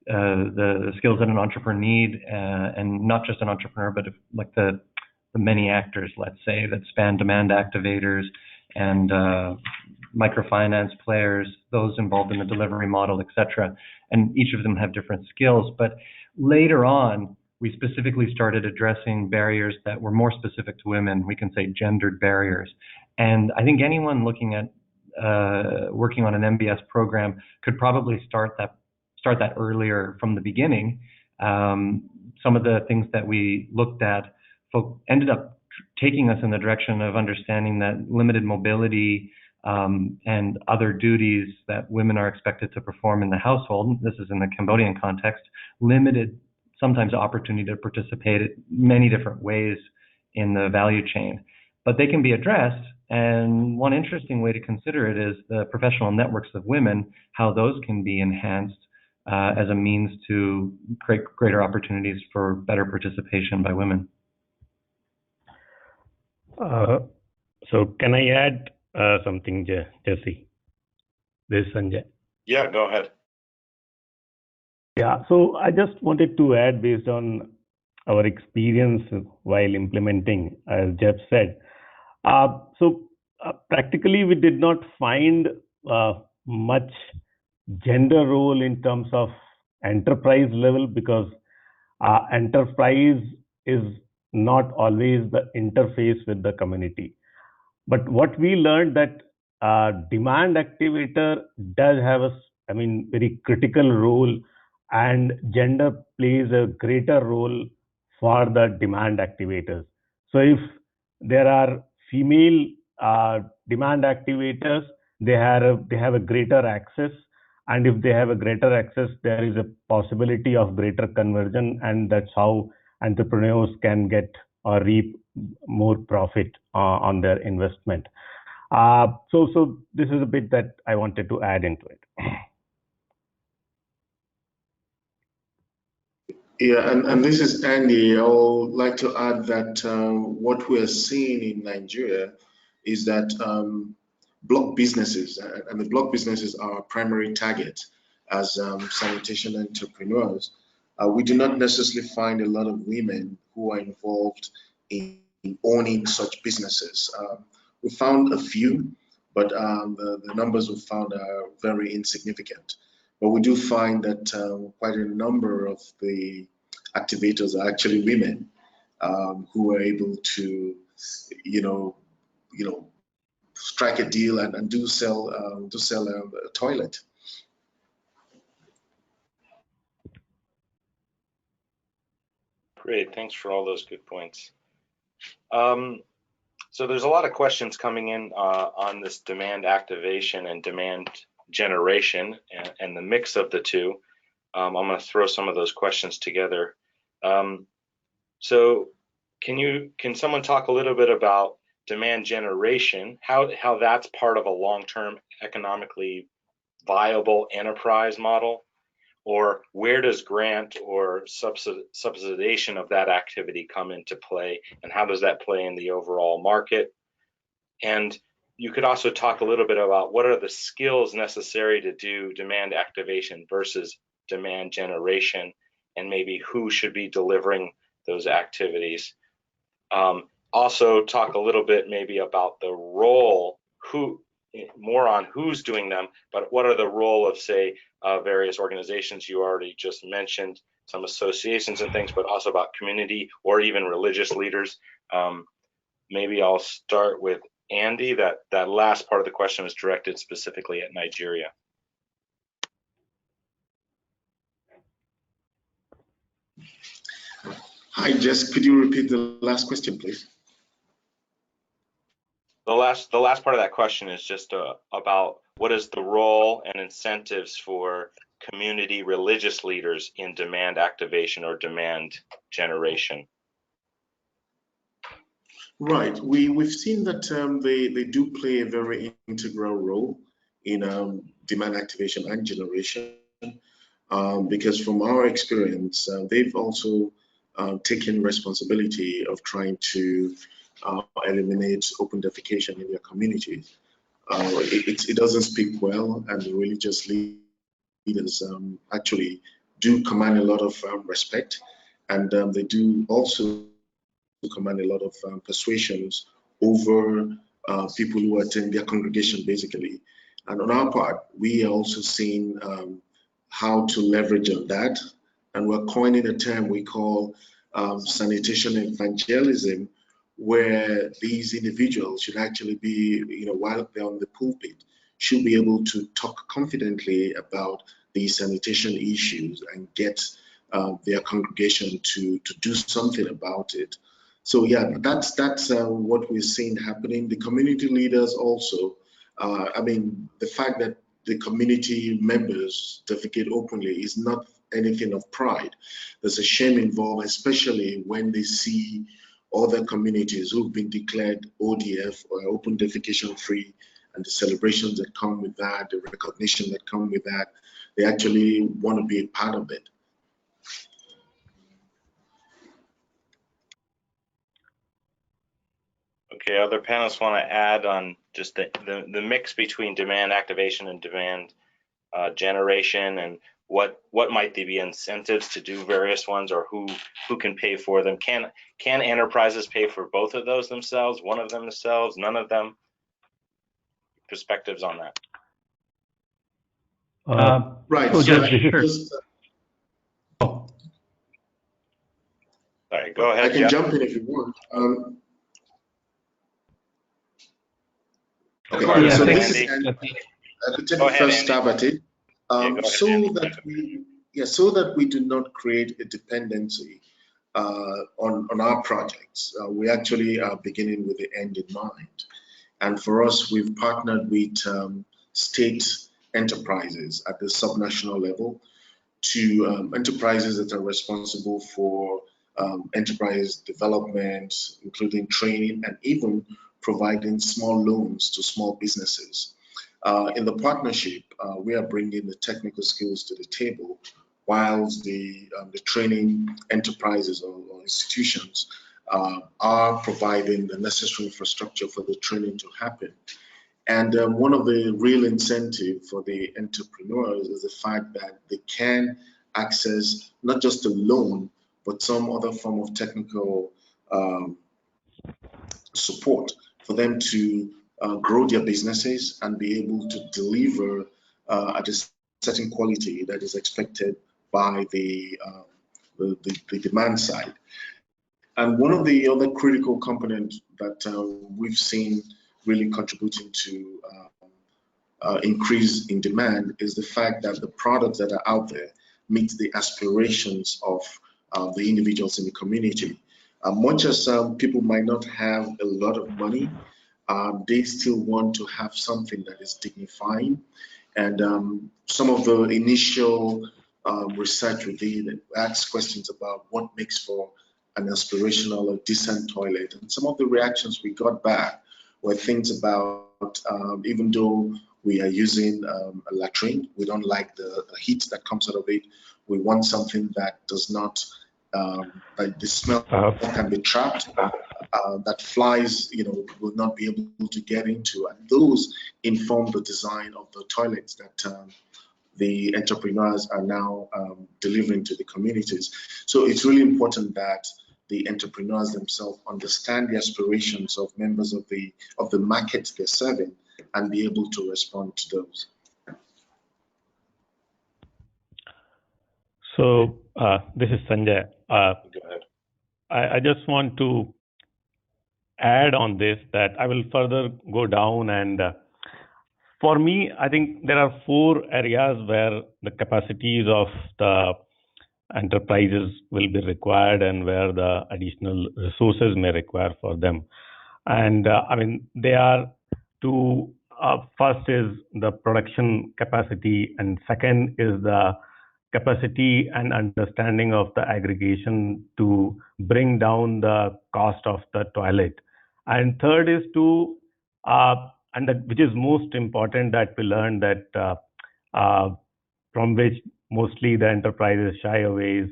the skills that an entrepreneur need, and not just an entrepreneur, but like the many actors, let's say, that span demand activators and microfinance players, those involved in the delivery model, etc. And each of them have different skills. But later on, we specifically started addressing barriers that were more specific to women. We can say gendered barriers. And I think anyone looking at working on an MBS program could probably start that earlier from the beginning. Some of the things that we looked at ended up taking us in the direction of understanding that limited mobility and other duties that women are expected to perform in the household, this is in the Cambodian context, limited sometimes opportunity to participate in many different ways in the value chain. But they can be addressed, and one interesting way to consider it is the professional networks of women, how those can be enhanced as a means to create greater opportunities for better participation by women. So can I add something, Jesse? This is Sanjay. Yeah, go ahead. Yeah, so I just wanted to add based on our experience while implementing, as Geoff said. Practically, we did not find much gender role in terms of enterprise level, because enterprise is not always the interface with the community. But what we learned that demand activator does have a, very critical role, and gender plays a greater role for the demand activators. So if there are female demand activators, they have a greater access, and if they have a greater access, there is a possibility of greater conversion, and that's how entrepreneurs can get or reap more profit on their investment. So this is a bit that I wanted to add into it. Yeah, and this is Andy. I would like to add that what we are seeing in Nigeria is that block businesses, and the block businesses are our primary target as sanitation entrepreneurs. We do not necessarily find a lot of women who are involved in owning such businesses. We found a few, but the numbers we found are very insignificant. But we do find that quite a number of the activators are actually women who are able to, strike a deal and do sell a toilet. Great, thanks for all those good points. So there's a lot of questions coming in on this demand activation and demand generation and the mix of the two. I'm going to throw some of those questions together. So can someone talk a little bit about demand generation, how that's part of a long-term economically viable enterprise model, or where does grant or subsidization of that activity come into play, and how does that play in the overall market? And you could also talk a little bit about what are the skills necessary to do demand activation versus demand generation, and maybe who should be delivering those activities. Also talk a little bit maybe about the role, more on who's doing them, but what are the role of, say, various organizations you already just mentioned, some associations and things, but also about community or even religious leaders. Maybe I'll start with Andy. That last part of the question was directed specifically at Nigeria. Hi, Jess, could you repeat the last question, please? The last part of that question is just about what is the role and incentives for community religious leaders in demand activation or demand generation. Right, we've seen that they do play a very integral role in demand activation and generation, because from our experience, they've also taken responsibility of trying to eliminate open defecation in their communities. It doesn't speak well, and the religious leaders actually do command a lot of respect, and they do also command a lot of persuasions over people who attend their congregation, basically. And on our part, we are also seeing how to leverage on that, and we're coining a term we call sanitation evangelism, where these individuals should actually be, while they're on the pulpit, should be able to talk confidently about these sanitation issues and get their congregation to do something about it. So yeah, that's what we're seeing happening. The community leaders also, the fact that the community members defecate openly is not anything of pride. There's a shame involved, especially when they see other communities who've been declared ODF or open defecation free, and the celebrations that come with that, the recognition that come with that, they actually want to be a part of it. Okay, other panelists want to add on just the mix between demand activation and demand generation, and what might be incentives to do various ones, or who can pay for them? Can enterprises pay for both of those themselves, one of them themselves, none of them? Perspectives on that. Right. So So sure. Sorry, go ahead. I can Geoff. jump in if you want. Okay. Yeah, So thanks. this is Andy. I could take Go the ahead, first Andy. stab at it. Yeah, go ahead, So Andy. that we do not create a dependency on our projects. We actually are beginning with the end in mind. And for us, we've partnered with state enterprises at the subnational level to enterprises that are responsible for enterprise development, including training and even providing small loans to small businesses. In the partnership, we are bringing the technical skills to the table, whilst the training enterprises or institutions are providing the necessary infrastructure for the training to happen. And one of the real incentive for the entrepreneurs is the fact that they can access not just a loan, but some other form of technical support for them to grow their businesses and be able to deliver at a certain quality that is expected by the demand side. And one of the other critical components that we've seen really contributing to increase in demand is the fact that the products that are out there meet the aspirations of the individuals in the community. Much as people might not have a lot of money, they still want to have something that is dignifying. And some of the initial research we did asked questions about what makes for an aspirational or decent toilet. And some of the reactions we got back were things about, even though we are using a latrine, we don't like the heat that comes out of it. We want something that does not, like the smell can be trapped, that flies, will not be able to get into. And those inform the design of the toilets that the entrepreneurs are now delivering to the communities. So it's really important that the entrepreneurs themselves understand the aspirations of members of the market they're serving and be able to respond to those. So this is Sanjay. Go ahead. I just want to add on this that I will further go down, and for me, I think there are 4 areas where the capacities of the enterprises will be required and where the additional resources may require for them. And I mean, they are 2. First is the production capacity, and second is the capacity and understanding of the aggregation to bring down the cost of the toilet. And third is to, which is most important, that we learned that from which mostly the enterprises shy away, is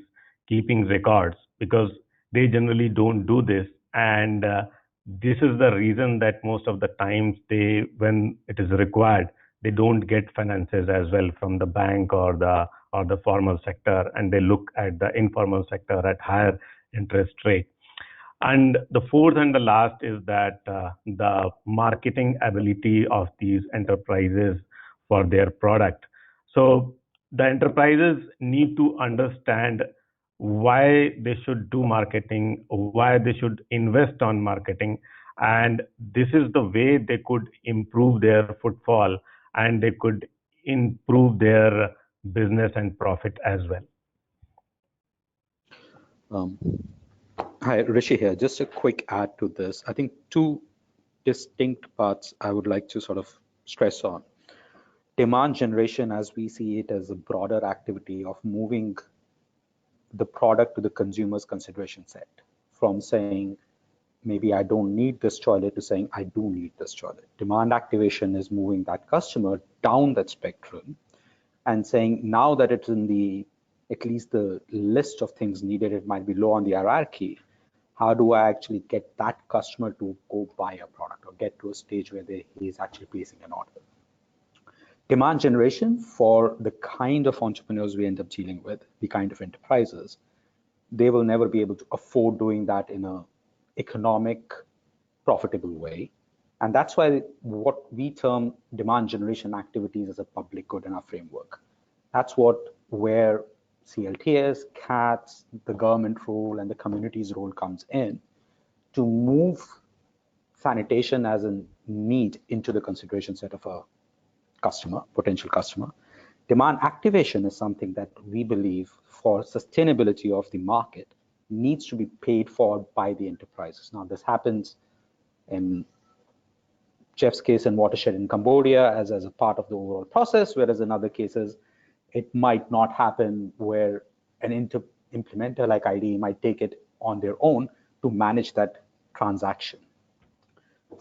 keeping records, because they generally don't do this. And this is the reason that most of the times when it is required, they don't get finances as well from the bank or the formal sector, and they look at the informal sector at higher interest rate. And the fourth and the last is that the marketing ability of these enterprises for their product. So the enterprises need to understand why they should do marketing, why they should invest on marketing, and this is the way they could improve their footfall and they could improve their business and profit as well. Hi, Rishi here. Just a quick add to this. I think 2 distinct parts I would like to sort of stress on. Demand generation, as we see it, as a broader activity of moving the product to the consumer's consideration set, from saying maybe I don't need this toilet to saying I do need this toilet. Demand activation is moving that customer down that spectrum and saying now that it's in the, at least the list of things needed, it might be low on the hierarchy. How do I actually get that customer to go buy a product or get to a stage where he's actually placing an order? Demand generation for the kind of entrepreneurs we end up dealing with, the kind of enterprises, they will never be able to afford doing that in a economic, profitable way. And that's why what we term demand generation activities as a public good in our framework. That's where CLTS, CATS, the government role, and the community's role comes in to move sanitation as a need into the consideration set of a customer, potential customer. Demand activation is something that we believe for sustainability of the market needs to be paid for by the enterprises. Now, this happens in Geoff's case in WaterSHED in Cambodia as a part of the overall process, whereas in other cases, it might not happen where an implementer like ID might take it on their own to manage that transaction.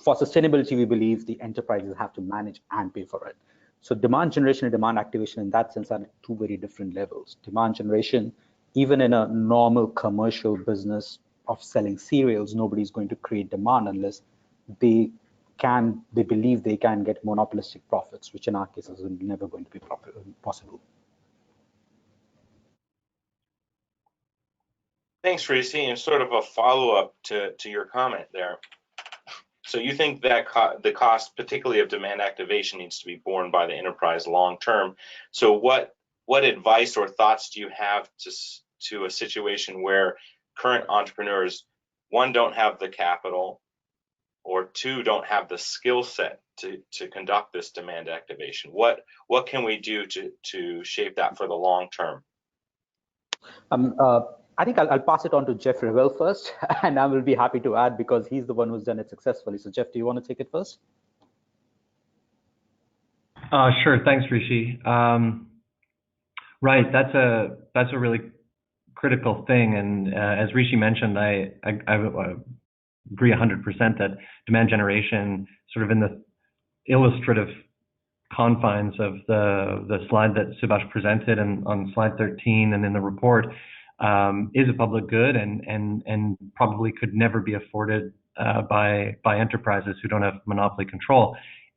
For sustainability, we believe the enterprises have to manage and pay for it. So demand generation and demand activation in that sense are at two very different levels. Demand generation, even in a normal commercial business of selling cereals, nobody's going to create demand unless they believe they can get monopolistic profits, which in our case is never going to be possible. Thanks, Rishi. And sort of a follow-up to your comment there. So you think that the cost, particularly of demand activation, needs to be borne by the enterprise long term. So what advice or thoughts do you have to a situation where current entrepreneurs, one, don't have the capital, or two, don't have the skill set to conduct this demand activation? What can we do to shape that for the long term? I think I'll pass it on to Geoff Revell first, and I will be happy to add because he's the one who's done it successfully. So Geoff, do you want to take it first? Sure. Thanks, Rishi. Right. That's a really critical thing. And as Rishi mentioned, I agree 100% that demand generation, sort of in the illustrative confines of the slide that Subhash presented and on slide 13 and in the report, is a public good and probably could never be afforded by enterprises who don't have monopoly control.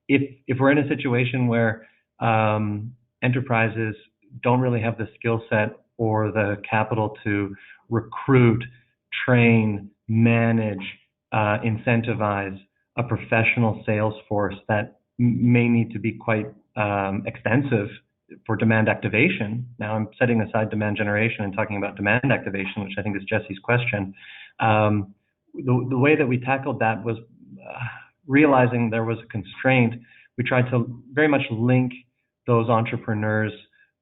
If we're in a situation where enterprises don't really have the skill set or the capital to recruit, train, manage, incentivize a professional sales force that may need to be quite extensive for demand activation. Now I'm setting aside demand generation and talking about demand activation, which I think is Jesse's question. The way that we tackled that was realizing there was a constraint. We tried to very much link those entrepreneurs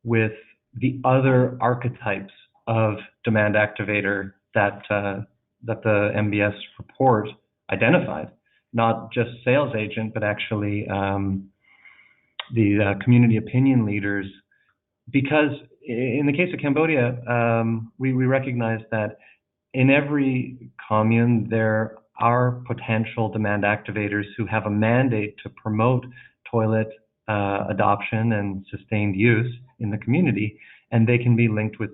with the other archetypes of demand activator that the MBS report identified, not just sales agent, but actually the community opinion leaders, because in the case of Cambodia, we recognize that in every commune there are potential demand activators who have a mandate to promote toilet adoption and sustained use in the community, and they can be linked with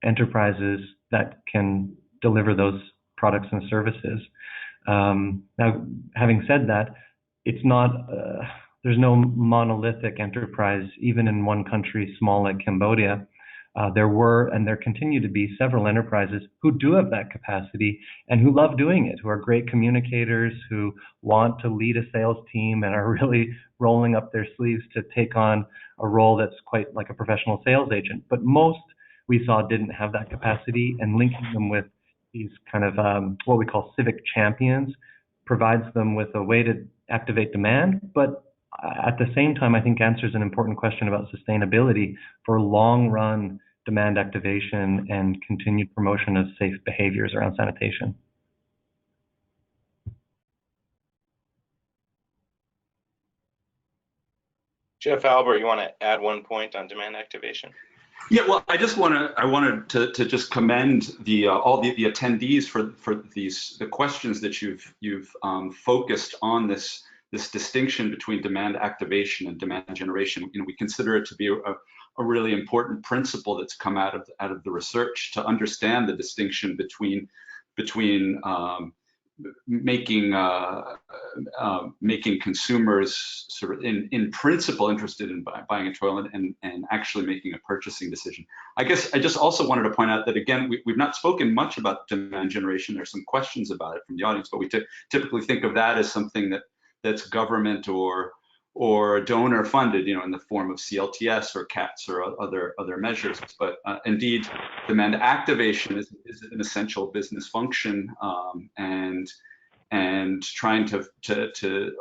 enterprises that can deliver those products and services. Now, having said that, it's not there's no monolithic enterprise, even in one country small like Cambodia. There were and there continue to be several enterprises who do have that capacity and who love doing it, who are great communicators, who want to lead a sales team and are really rolling up their sleeves to take on a role that's quite like a professional sales agent. But most we saw didn't have that capacity, and linking them with these kind of what we call civic champions provides them with a way to activate demand, but at the same time, I think answers an important question about sustainability for long-run demand activation and continued promotion of safe behaviors around sanitation. Geoff, Albert, you want to add one point on demand activation? Yeah, well, I wanted to just commend all the attendees for the questions that you've focused on this distinction between demand activation and demand generation. We consider it to be a really important principle that's come out of the research, to understand the distinction between making consumers sort of in principle interested in buying a toilet and actually making a purchasing decision. I guess I just also wanted to point out that, again, we've not spoken much about demand generation. There's some questions about it from the audience, but we typically think of that as something that's government or donor funded, in the form of CLTS or CATS or other measures. But indeed, demand activation is an essential business function, and trying to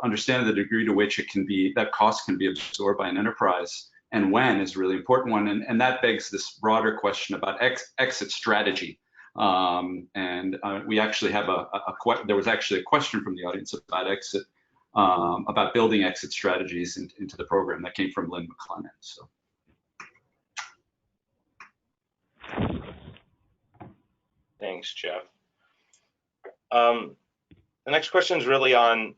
understand the degree to which that cost can be absorbed by an enterprise and when is a really important one. And that begs this broader question about exit strategy. We actually have there was actually a question from the audience about exit. About building exit strategies into the program that came from Lynn McLennan. So. Thanks, Geoff. The next question is really on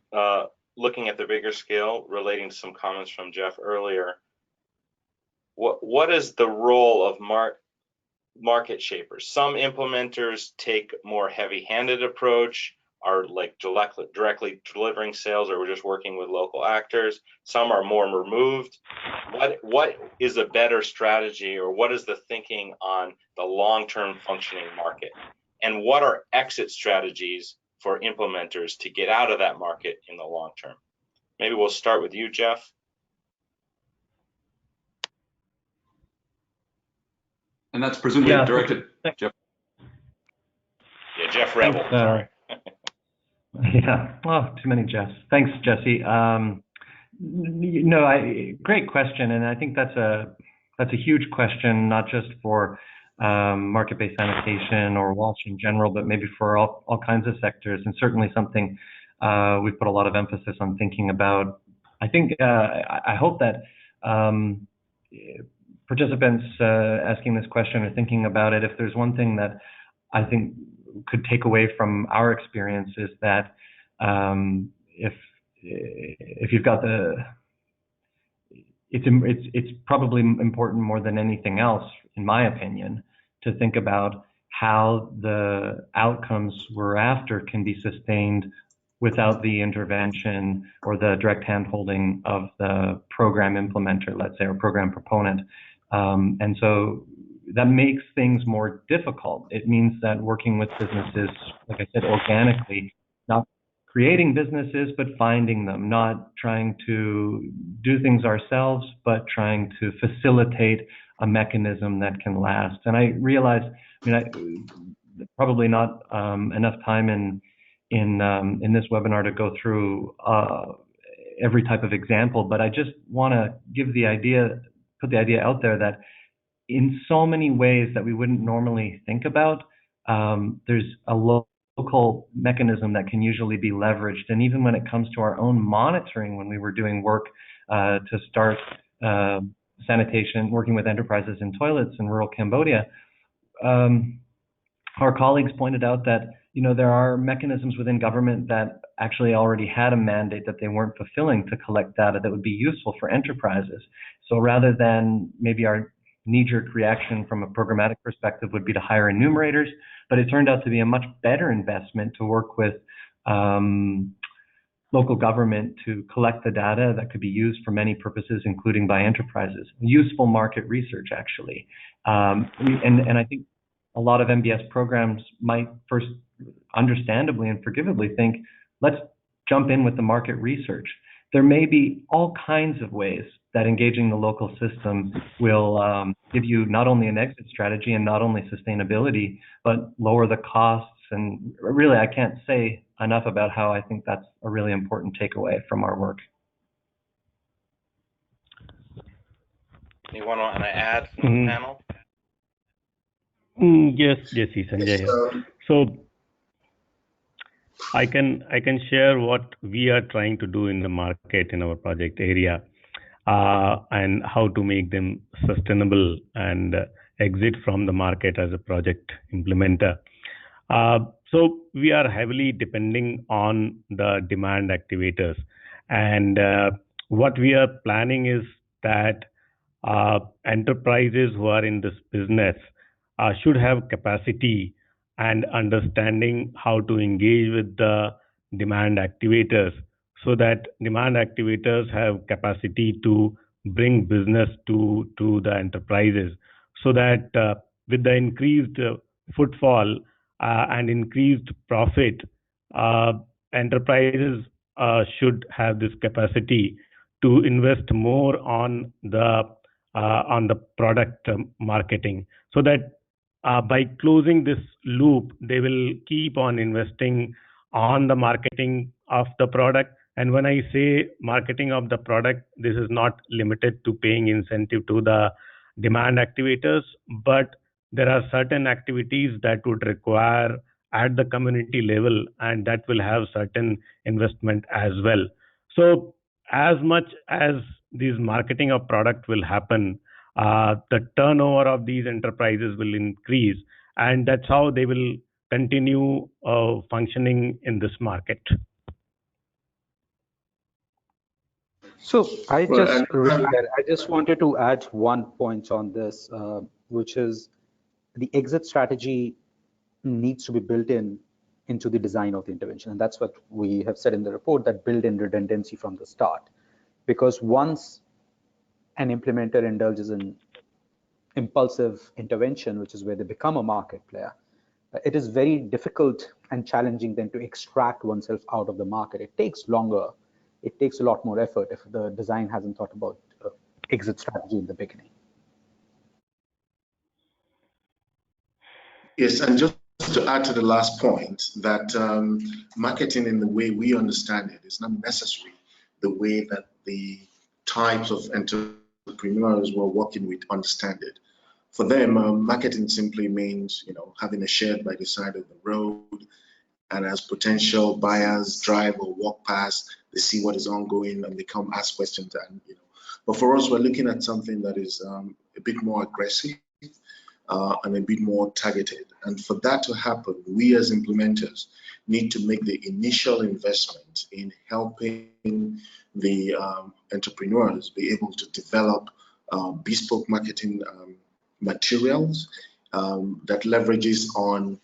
looking at the bigger scale, relating to some comments from Geoff earlier. What is the role of market shapers? Some implementers take more heavy-handed approach, are like directly delivering sales, or we're just working with local actors. Some are more removed. What is a better strategy, or what is the thinking on the long-term functioning market? And what are exit strategies for implementers to get out of that market in the long term? Maybe we'll start with you, Geoff. And that's presumably directed, Geoff. Yeah, Geoff Revell. Sorry. Yeah, well, too many Jeffs. Thanks, Jesse. Great question, and I think that's a huge question, not just for market-based sanitation or WASH in general, but maybe for all kinds of sectors, and certainly something we've put a lot of emphasis on thinking about. I think I hope that participants asking this question are thinking about it. If there's one thing that I think could take away from our experience is that if you've got it's probably important more than anything else, in my opinion, to think about how the outcomes we're after can be sustained without the intervention or the direct hand-holding of the program implementer, let's say, or program proponent. And so that makes things more difficult. It means that working with businesses, like I said, organically, not creating businesses, but finding them, not trying to do things ourselves, but trying to facilitate a mechanism that can last. And I realize, probably not enough time in this webinar to go through every type of example, but I just want to give the idea, put the idea out there that in so many ways that we wouldn't normally think about, there's a local mechanism that can usually be leveraged. And even when it comes to our own monitoring, when we were doing work to start sanitation, working with enterprises in toilets in rural Cambodia, our colleagues pointed out that there are mechanisms within government that actually already had a mandate that they weren't fulfilling to collect data that would be useful for enterprises. So rather than maybe our knee-jerk reaction from a programmatic perspective would be to hire enumerators, but it turned out to be a much better investment to work with local government to collect the data that could be used for many purposes, including by enterprises. Useful market research, actually. And I think a lot of MBS programs might first understandably and forgivably think, let's jump in with the market research. There may be all kinds of ways that engaging the local system will give you not only an exit strategy and not only sustainability, but lower the costs. And really, I can't say enough about how I think that's a really important takeaway from our work. Anyone want to add from the panel? Yes, Jesse, Sanjay. So I can share what we are trying to do in the market in our project area, and how to make them sustainable and exit from the market as a project implementer. So we are heavily depending on the demand activators. And what we are planning is that enterprises who are in this business should have capacity and understanding how to engage with the demand activators, so that demand activators have capacity to bring business to the enterprises, so that with the increased footfall and increased profit, enterprises should have this capacity to invest more on the product marketing, so that by closing this loop, they will keep on investing on the marketing of the product. And when I say marketing of the product, this is not limited to paying incentive to the demand activators, but there are certain activities that would require at the community level, and that will have certain investment as well. So as much as this marketing of product will happen, the turnover of these enterprises will increase, and that's how they will continue functioning in this market. So I just wanted to add one point on this, which is the exit strategy needs to be built into the design of the intervention. And that's what we have said in the report, that build in redundancy from the start. Because once an implementer indulges in impulsive intervention, which is where they become a market player, it is very difficult and challenging then to extract oneself out of the market. It takes longer. It takes a lot more effort if the design hasn't thought about exit strategy in the beginning. Yes, and just to add to the last point, that marketing in the way we understand it is not necessarily the way that the types of entrepreneurs we're working with understand it. For them, marketing simply means, having a shed by the side of the road, and as potential buyers drive or walk past, they see what is ongoing and they come ask questions. And but for us, we're looking at something that is a bit more aggressive and a bit more targeted. And for that to happen, we as implementers need to make the initial investment in helping the entrepreneurs be able to develop bespoke marketing materials that leverages on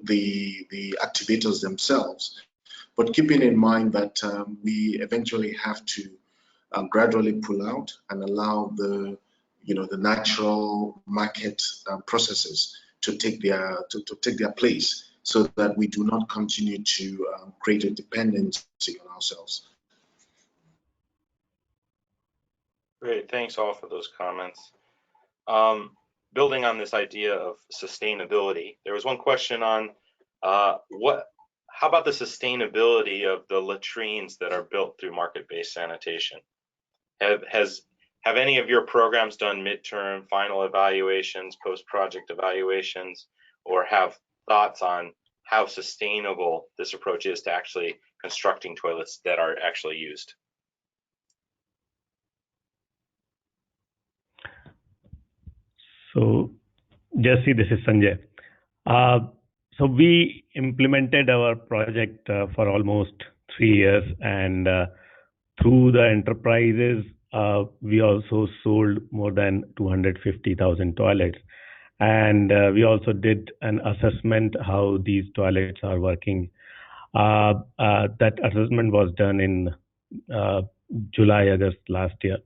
the activators themselves, but keeping in mind that we eventually have to gradually pull out and allow the natural market processes to take their place, so that we do not continue to create a dependency on ourselves. Great, thanks all for those comments. Building on this idea of sustainability, there was one question on how about the sustainability of the latrines that are built through market-based sanitation? Have any of your programs done midterm, final evaluations, post-project evaluations, or have thoughts on how sustainable this approach is to actually constructing toilets that are actually used? So, Jesse, this is Sanjay. So we implemented our project for almost 3 years, and through the enterprises, we also sold more than 250,000 toilets. And we also did an assessment how these toilets are working. That assessment was done in July, August last year.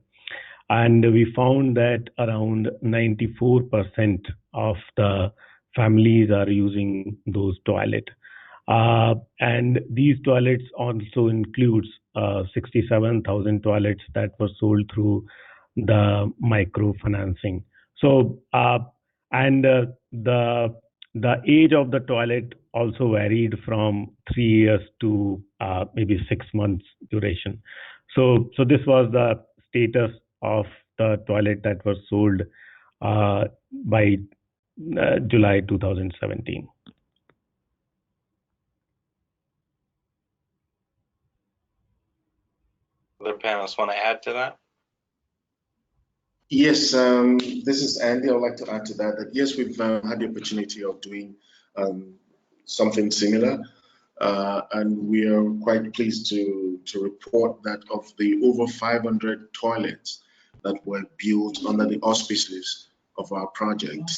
And we found that around 94% of the families are using those toilets. And these toilets also includes 67,000 toilets that were sold through the microfinancing. So, and the age of the toilet also varied from 3 years to maybe 6 months duration. So this was the status of the toilet that was sold by July 2017. Other panelists want to add to that? Yes, this is Andy. I would like to add to that, yes, we've had the opportunity of doing something similar, and we are quite pleased to report that of the over 500 toilets that were built under the auspices of our project,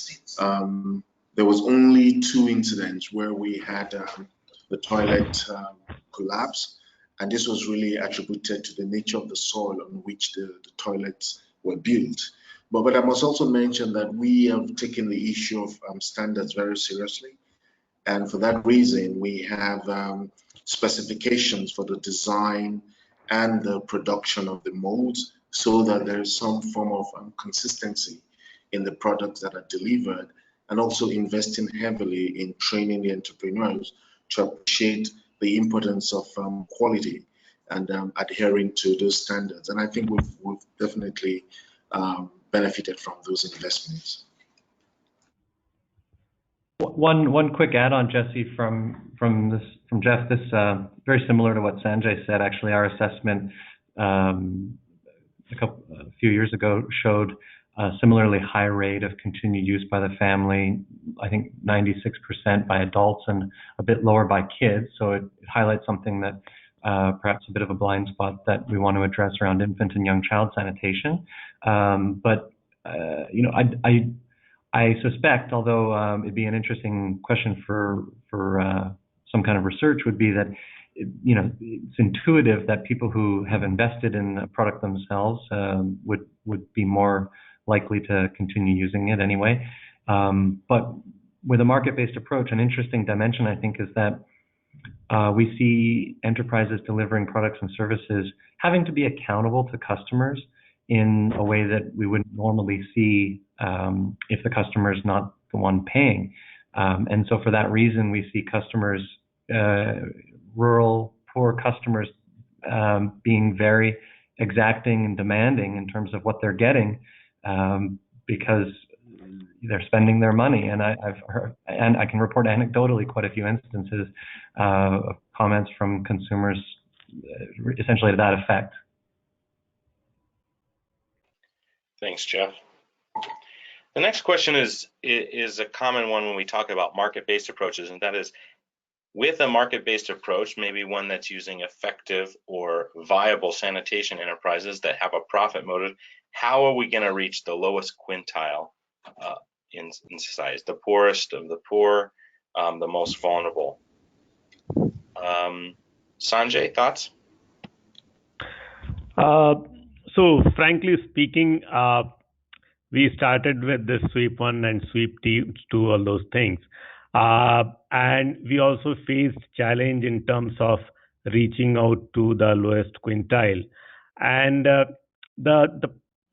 there was only 2 incidents where we had the toilet collapse, and this was really attributed to the nature of the soil on which the toilets were built. But I must also mention that we have taken the issue of standards very seriously. And for that reason, we have specifications for the design and the production of the molds so that there is some form of consistency in the products that are delivered, and also investing heavily in training the entrepreneurs to appreciate the importance of quality and adhering to those standards. And I think we've definitely benefited from those investments. One quick add-on, Jesse, from Geoff. This very similar to what Sanjay said. Actually, our assessment a few years ago showed a similarly high rate of continued use by the family. I think 96% by adults and a bit lower by kids. So it highlights something that perhaps a bit of a blind spot that we want to address around infant and young child sanitation. I suspect, although it'd be an interesting question for some kind of research, would be that it's intuitive that people who have invested in a product themselves would be more likely to continue using it anyway. But with a market-based approach, an interesting dimension, I think, is that we see enterprises delivering products and services having to be accountable to customers in a way that we wouldn't normally see if the customer is not the one paying. And so for that reason, we see customers, rural, poor customers, being very exacting and demanding in terms of what they're getting, because they're spending their money. And I've heard, and I can report anecdotally quite a few instances of comments from consumers essentially to that effect. Thanks, Geoff. The next question is a common one when we talk about market-based approaches, and that is, with a market-based approach, maybe one that's using effective or viable sanitation enterprises that have a profit motive, how are we going to reach the lowest quintile in society, the poorest of the poor, the most vulnerable? Sanjay, thoughts? So frankly speaking, we started with the sweep 1 and sweep 2, all those things. And we also faced challenge in terms of reaching out to the lowest quintile. And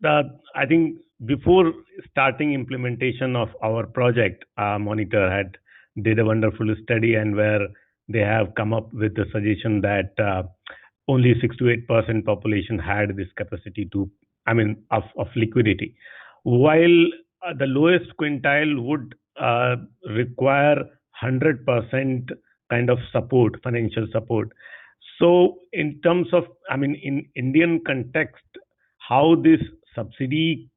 I think before starting implementation of our project, Monitor did a wonderful study, and where they have come up with the suggestion that only 6 to 8% population had this capacity of liquidity, while the lowest quintile would require 100% kind of support, financial support. So in terms of, in Indian context, how this subsidies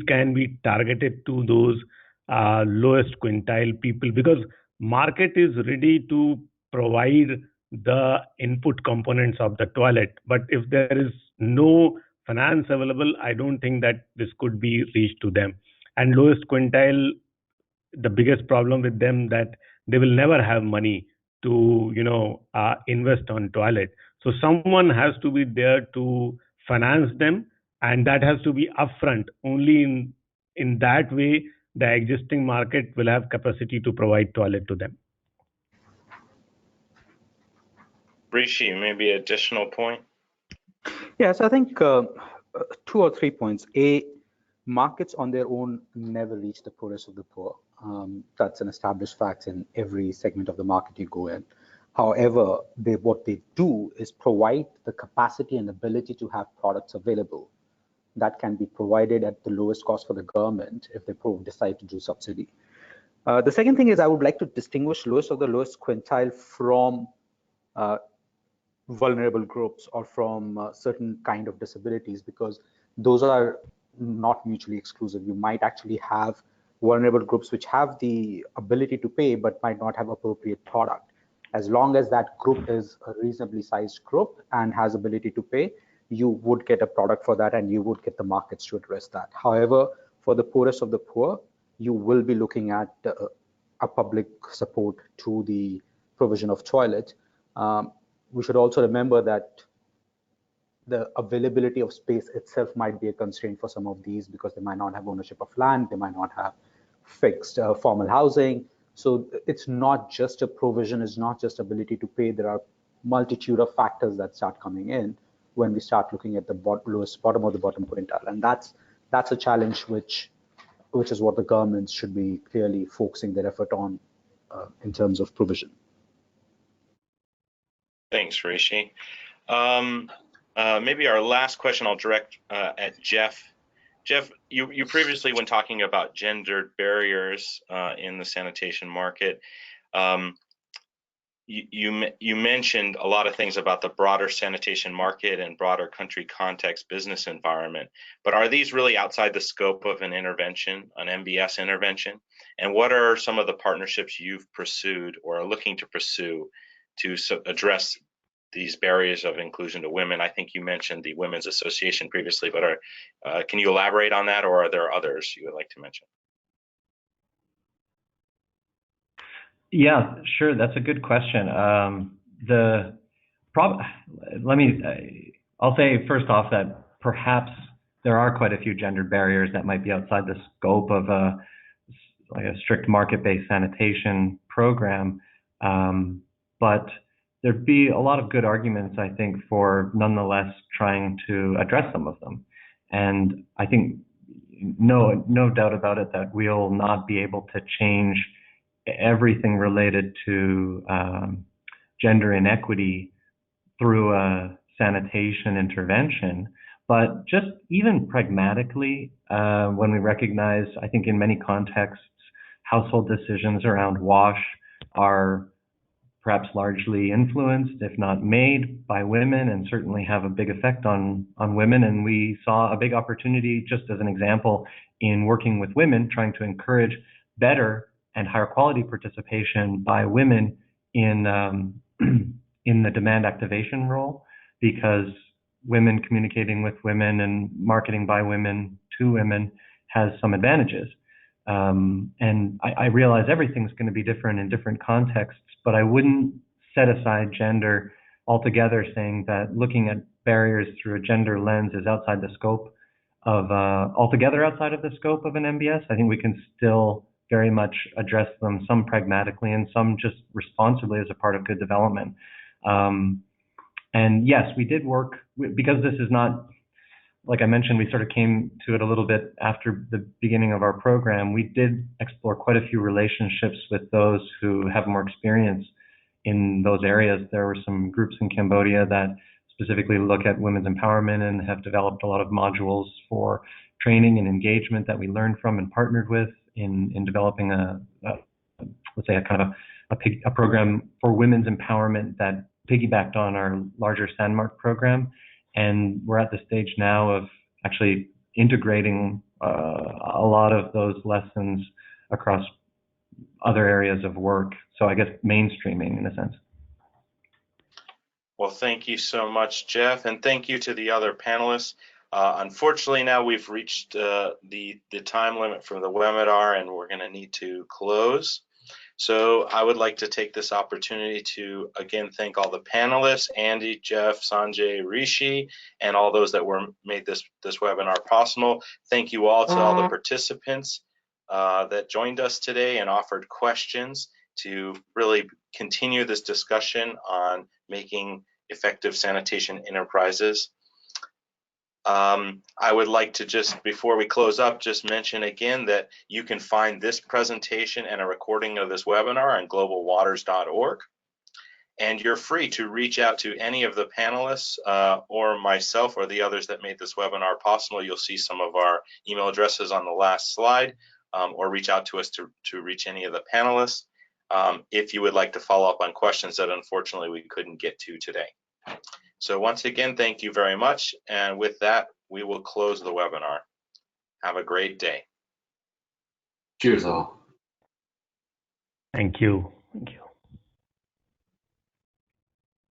can be targeted to those lowest quintile people, because market is ready to provide the input components of the toilet, but if there is no finance available, I don't think that this could be reached to them. And lowest quintile, the biggest problem with them that they will never have money to invest on toilet. So someone has to be there to finance them, and that has to be upfront. Only in that way the existing market will have capacity to provide toilet to them. Rishi, maybe additional point? Yes, I think 2 or 3 points. A, markets on their own never reach the poorest of the poor. That's an established fact in every segment of the market you go in. However, what they do is provide the capacity and ability to have products available that can be provided at the lowest cost for the government if they decide to do subsidy. The second thing is, I would like to distinguish lowest of the lowest quintile from vulnerable groups or from certain kind of disabilities, because those are not mutually exclusive. You might actually have vulnerable groups which have the ability to pay but might not have appropriate product. As long as that group is a reasonably sized group and has ability to pay, you would get a product for that and you would get the markets to address that. However, for the poorest of the poor, you will be looking at a public support to the provision of toilets. We should also remember that the availability of space itself might be a constraint for some of these because they might not have ownership of land, they might not have fixed formal housing. So it's not just a provision, it's not just ability to pay. There are multitude of factors that start coming in when we start looking at the lowest bottom of the bottom quintile. And that's a challenge which is what the governments should be clearly focusing their effort on in terms of provision. Thanks, Rishi. Maybe our last question I'll direct at Geoff. Geoff, you previously, when talking about gendered barriers in the sanitation market, you mentioned a lot of things about the broader sanitation market and broader country context business environment. But are these really outside the scope of an intervention, an MBS intervention? And what are some of the partnerships you've pursued or are looking to pursue to address these barriers of inclusion to women? I think you mentioned the Women's Association previously, but can you elaborate on that, or are there others you would like to mention? Yeah, sure. That's a good question. I'll say first off that perhaps there are quite a few gendered barriers that might be outside the scope of a strict market-based sanitation program, but there'd be a lot of good arguments, I think, for nonetheless trying to address some of them. And I think no doubt about it that we'll not be able to change everything related to gender inequity through a sanitation intervention. But just even pragmatically, when we recognize, I think in many contexts, household decisions around WASH are perhaps largely influenced, if not made, by women, and certainly have a big effect on women. And we saw a big opportunity, just as an example, in working with women, trying to encourage better and higher quality participation by women in the demand activation role, because women communicating with women and marketing by women to women has some advantages. And I realize everything's going to be different in different contexts, but I wouldn't set aside gender altogether, saying that looking at barriers through a gender lens is outside the scope of, altogether outside of the scope of an MBS. I think we can still very much address them, some pragmatically and some just responsibly as a part of good development. And yes, we did work, because this is not, like I mentioned, we sort of came to it a little bit after the beginning of our program. We did explore quite a few relationships with those who have more experience in those areas. There were some groups in Cambodia that specifically look at women's empowerment and have developed a lot of modules for training and engagement that we learned from and partnered with in developing let's say a program for women's empowerment that piggybacked on our larger Sandmark program. And we're at the stage now of actually integrating a lot of those lessons across other areas of work. So I guess mainstreaming in a sense. Well, thank you so much, Geoff, and thank you to the other panelists. Unfortunately, now we've reached the time limit for the webinar, and we're going to need to close. So I would like to take this opportunity to again thank all the panelists, Andy, Geoff, Sanjay, Rishi, and all those that made this webinar possible. Thank you all to all the participants that joined us today and offered questions to really continue this discussion on making effective sanitation enterprises. I would like to just, before we close up, just mention again that you can find this presentation and a recording of this webinar on globalwaters.org. And you're free to reach out to any of the panelists or myself or the others that made this webinar possible. You'll see some of our email addresses on the last slide, or reach out to us to reach any of the panelists if you would like to follow up on questions that unfortunately we couldn't get to today. So once again, thank you very much. And with that, we will close the webinar. Have a great day. Cheers all. Thank you. Thank you.